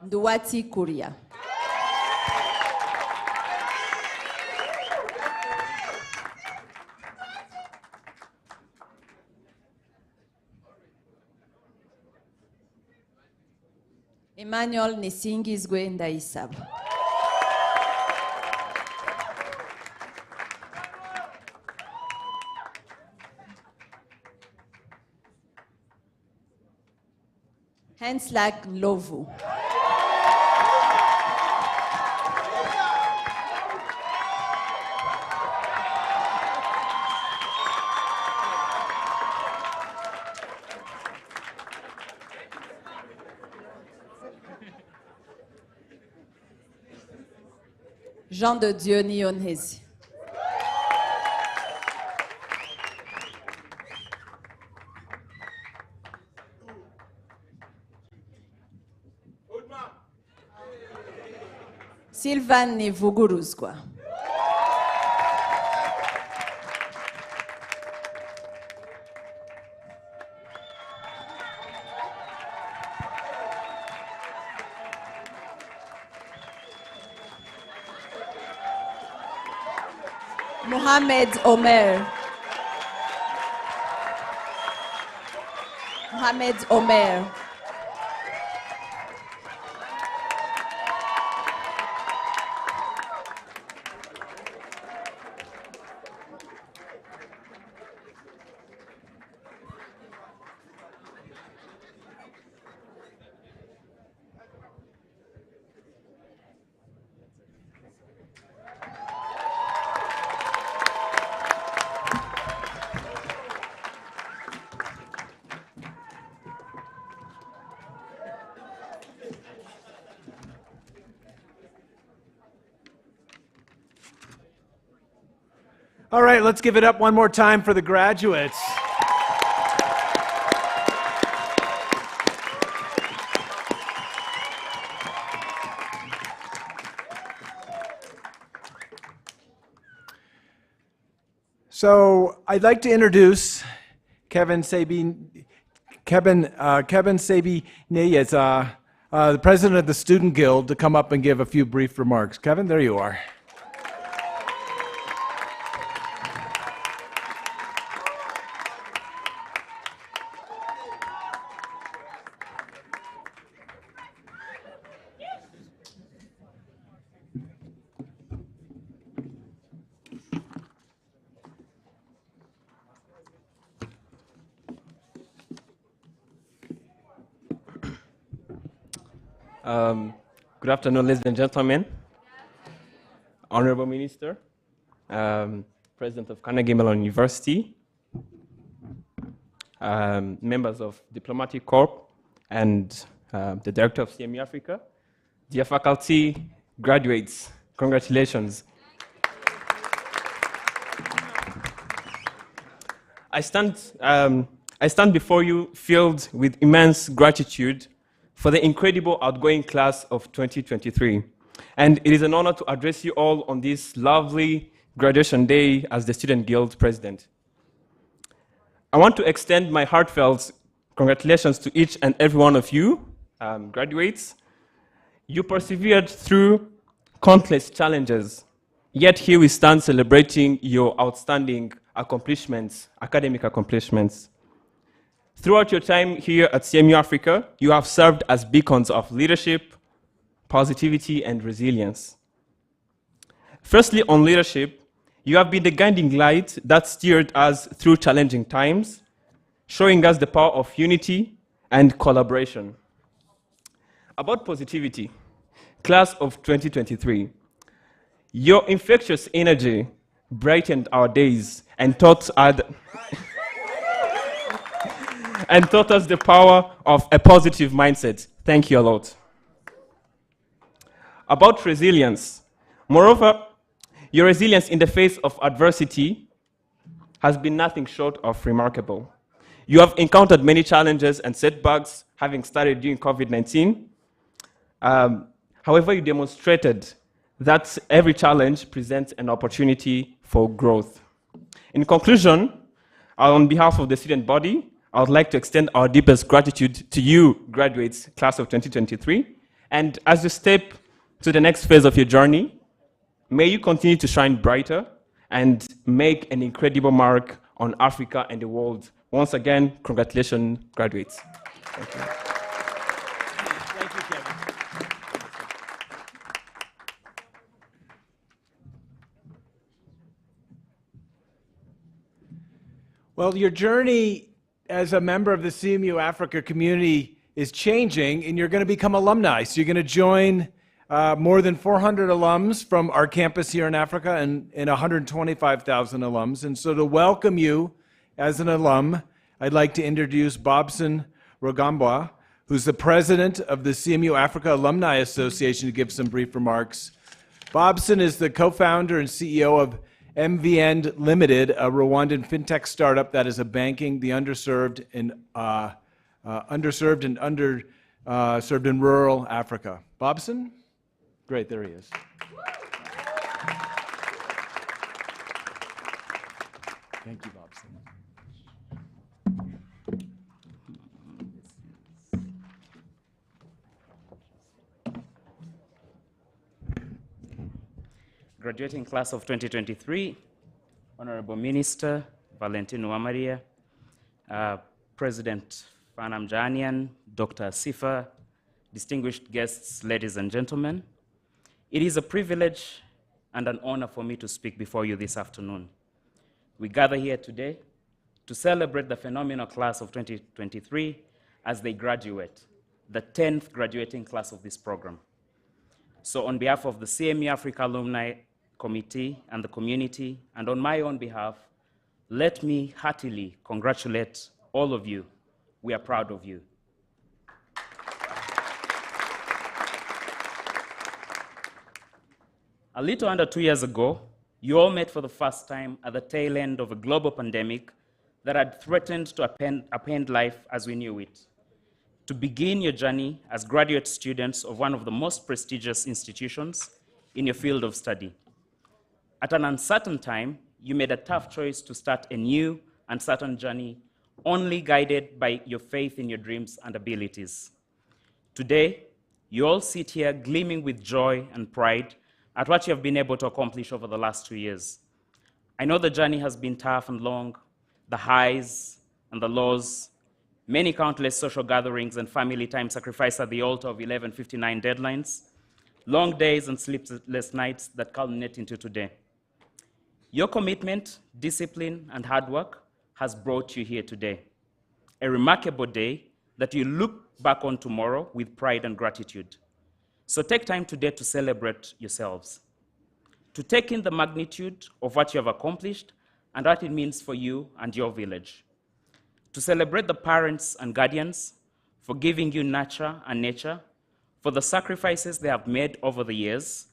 Nduwati Kuria. Emmanuel Nisingizwe Ndaisab. Henslak Lovu. Jean de Dieu Nyonhezi. Sylvain Nivuguruzgwa. Mohamed Omer. Mohamed Omer. All right, let's give it up one more time for the graduates. So I'd like to introduce Kevin Sabi Neyes, the president of the Student Guild, to come up and give a few brief remarks. Kevin, there you are. Good afternoon, ladies and gentlemen. Honorable Minister, President of Carnegie Mellon University, members of Diplomatic Corps, and the Director of CMU Africa, dear faculty, graduates, congratulations. I stand before you filled with immense gratitude for the incredible outgoing class of 2023. And it is an honor to address you all on this lovely graduation day as the Student Guild President. I want to extend my heartfelt congratulations to each and every one of you, graduates. You persevered through countless challenges, yet here we stand celebrating your outstanding accomplishments, academic accomplishments. Throughout your time here at CMU Africa, you have served as beacons of leadership, positivity, and resilience. Firstly, on leadership, you have been the guiding light that steered us through challenging times, showing us the power of unity and collaboration. About positivity, class of 2023, your infectious energy brightened our days and taught us the power of a positive mindset. Thank you a lot. About resilience, moreover, your resilience in the face of adversity has been nothing short of remarkable. You have encountered many challenges and setbacks, having started during COVID-19. However, you demonstrated that every challenge presents an opportunity for growth. In conclusion, on behalf of the student body, I would like to extend our deepest gratitude to you, graduates, class of 2023. And as you step to the next phase of your journey, may you continue to shine brighter and make an incredible mark on Africa and the world. Once again, congratulations, graduates. Thank you. Thank you, Kevin. Well, your journey as a member of the CMU Africa community is changing, and you're going to become alumni. So you're going to join more than 400 alums from our campus here in Africa and 125,000 alums. And so to welcome you as an alum, I'd like to introduce Bobson Rugambwa, who's the president of the CMU Africa Alumni Association, to give some brief remarks. Bobson is the co-founder and CEO of MVN Limited, a Rwandan fintech startup that is banking the underserved and underserved in rural Africa. Bobson? Great, there he is. Thank you, Bobson. Graduating class of 2023, Honorable Minister Valentino Wamaria, President Fanam Janian, Dr. Sifa, distinguished guests, ladies and gentlemen, it is a privilege and an honor for me to speak before you this afternoon. We gather here today to celebrate the phenomenal class of 2023 as they graduate, the 10th graduating class of this program. So on behalf of the CMU Africa Alumni Committee and the community, and on my own behalf, let me heartily congratulate all of you. We are proud of you. A little under 2 years ago, you all met for the first time at the tail end of a global pandemic that had threatened to upend life as we knew it. To begin your journey as graduate students of one of the most prestigious institutions in your field of study. At an uncertain time, you made a tough choice to start a new, uncertain journey, only guided by your faith in your dreams and abilities. Today, you all sit here gleaming with joy and pride at what you have been able to accomplish over the last 2 years. I know the journey has been tough and long, the highs and the lows, many countless social gatherings and family time sacrificed at the altar of 11:59 deadlines, long days and sleepless nights that culminate into today. Your commitment, discipline, and hard work has brought you here today. A remarkable day that you look back on tomorrow with pride and gratitude. So take time today to celebrate yourselves, to take in the magnitude of what you have accomplished and what it means for you and your village, to celebrate the parents and guardians for giving you nurture and nature, for the sacrifices they have made over the years,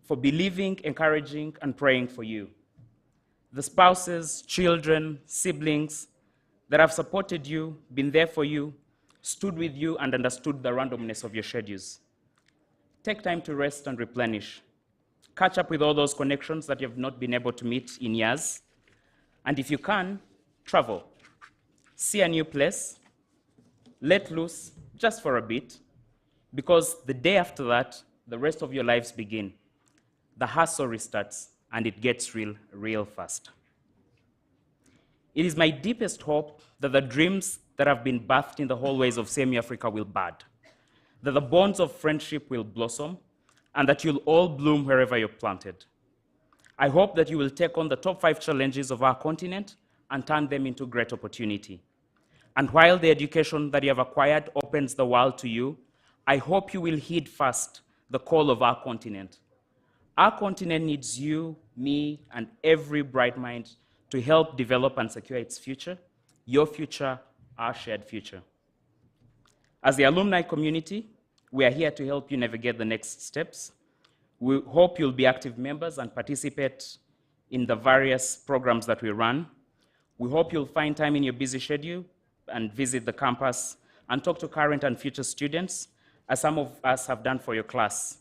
for believing, encouraging, and praying for you, the spouses, children, siblings that have supported you, been there for you, stood with you, and understood the randomness of your schedules. Take time to rest and replenish. Catch up with all those connections that you have not been able to meet in years. And if you can, travel. See a new place. Let loose just for a bit, because the day after that, the rest of your lives begin. The hustle restarts, and it gets real fast. It is my deepest hope that the dreams that have been birthed in the hallways of CMU Africa will bud, that the bonds of friendship will blossom, and that you'll all bloom wherever you're planted. I hope that you will take on the top 5 challenges of our continent and turn them into great opportunity. And while the education that you have acquired opens the world to you, I hope you will heed fast the call of our continent. Our continent needs you, me, and every bright mind to help develop and secure its future, your future, our shared future. As the alumni community, we are here to help you navigate the next steps. We hope you'll be active members and participate in the various programs that we run. We hope you'll find time in your busy schedule and visit the campus and talk to current and future students, as some of us have done for your class.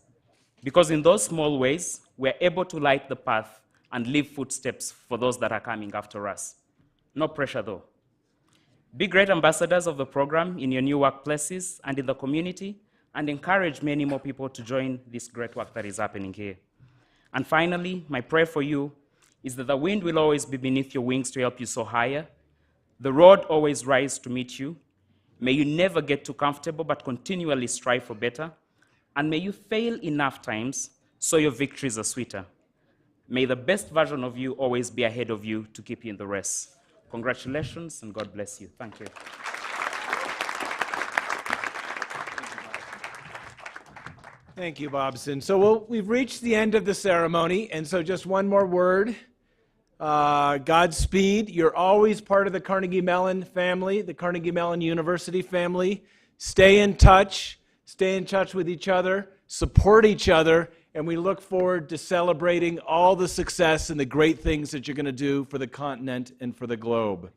Because in those small ways, we're able to light the path and leave footsteps for those that are coming after us. No pressure though. Be great ambassadors of the program in your new workplaces and in the community, and encourage many more people to join this great work that is happening here. And finally, my prayer for you is that the wind will always be beneath your wings to help you soar higher, the road always rise to meet you. May you never get too comfortable, but continually strive for better, and may you fail enough times so your victories are sweeter. May the best version of you always be ahead of you to keep you in the race. Congratulations, and God bless you. Thank you. Thank you, Bobson. So we've reached the end of the ceremony, and so just one more word. Godspeed. You're always part of the Carnegie Mellon family, the Carnegie Mellon University family. Stay in touch with each other, support each other, and we look forward to celebrating all the success and the great things that you're going to do for the continent and for the globe.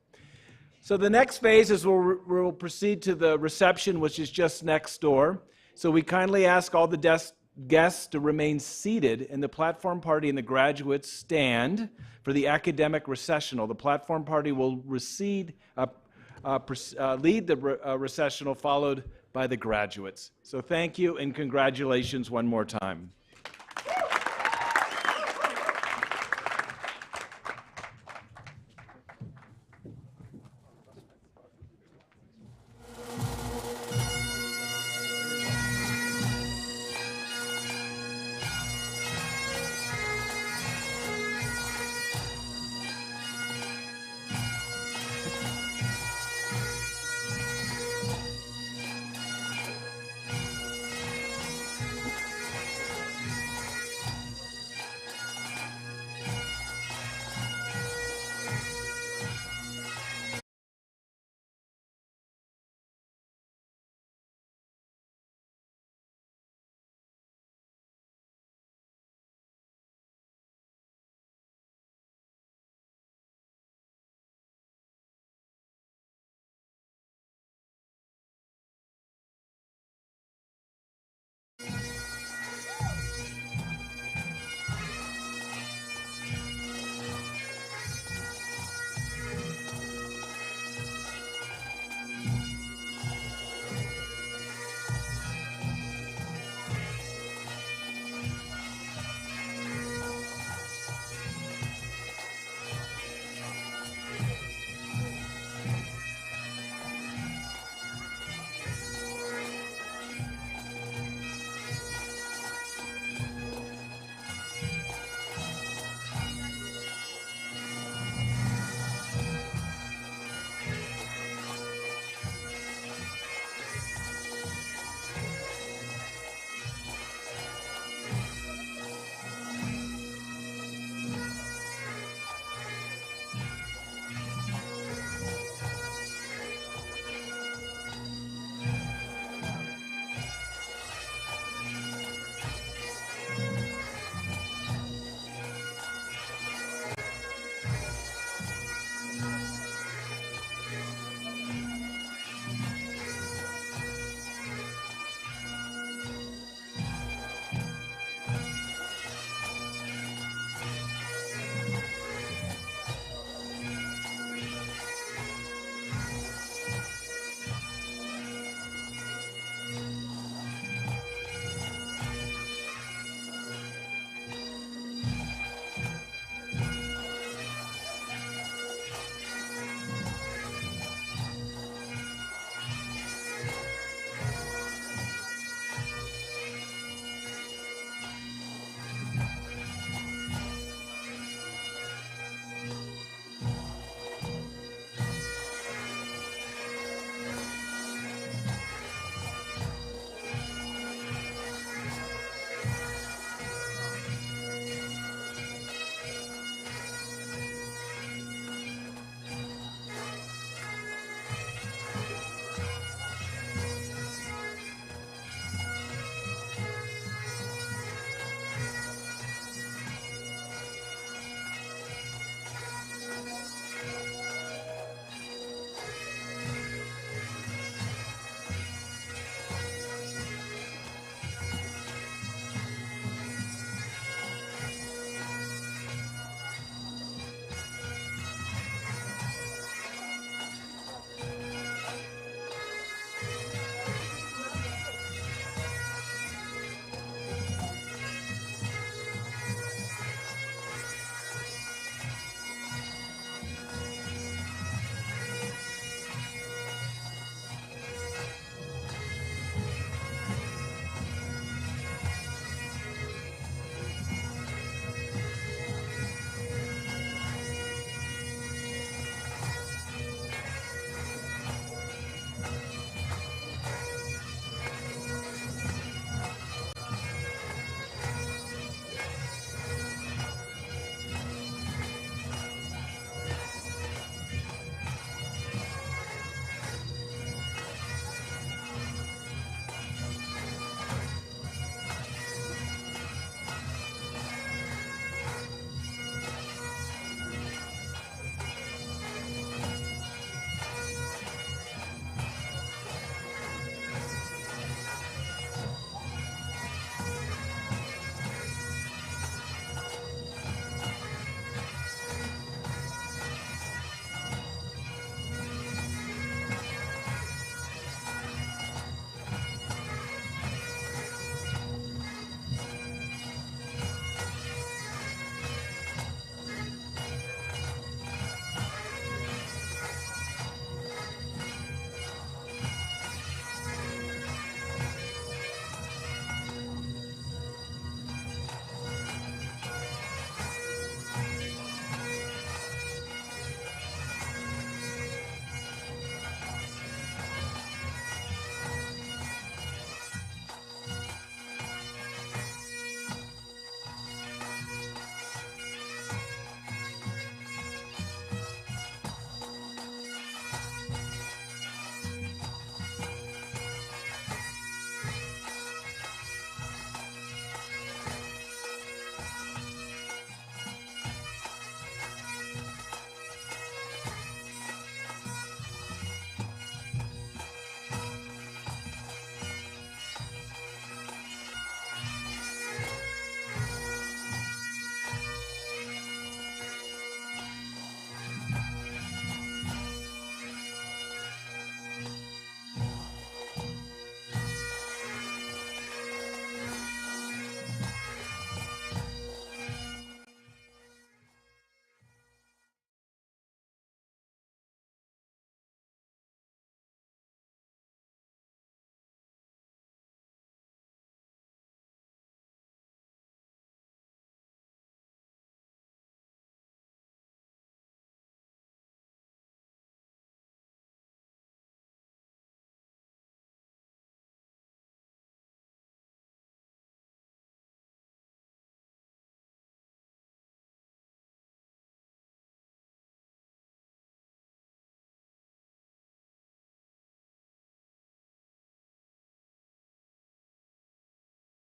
So the next phase is we'll proceed to the reception, which is just next door. So we kindly ask all the guests to remain seated, and the platform party and the graduates stand for the academic recessional. The platform party will lead the recessional, followed by the graduates. So thank you and congratulations one more time.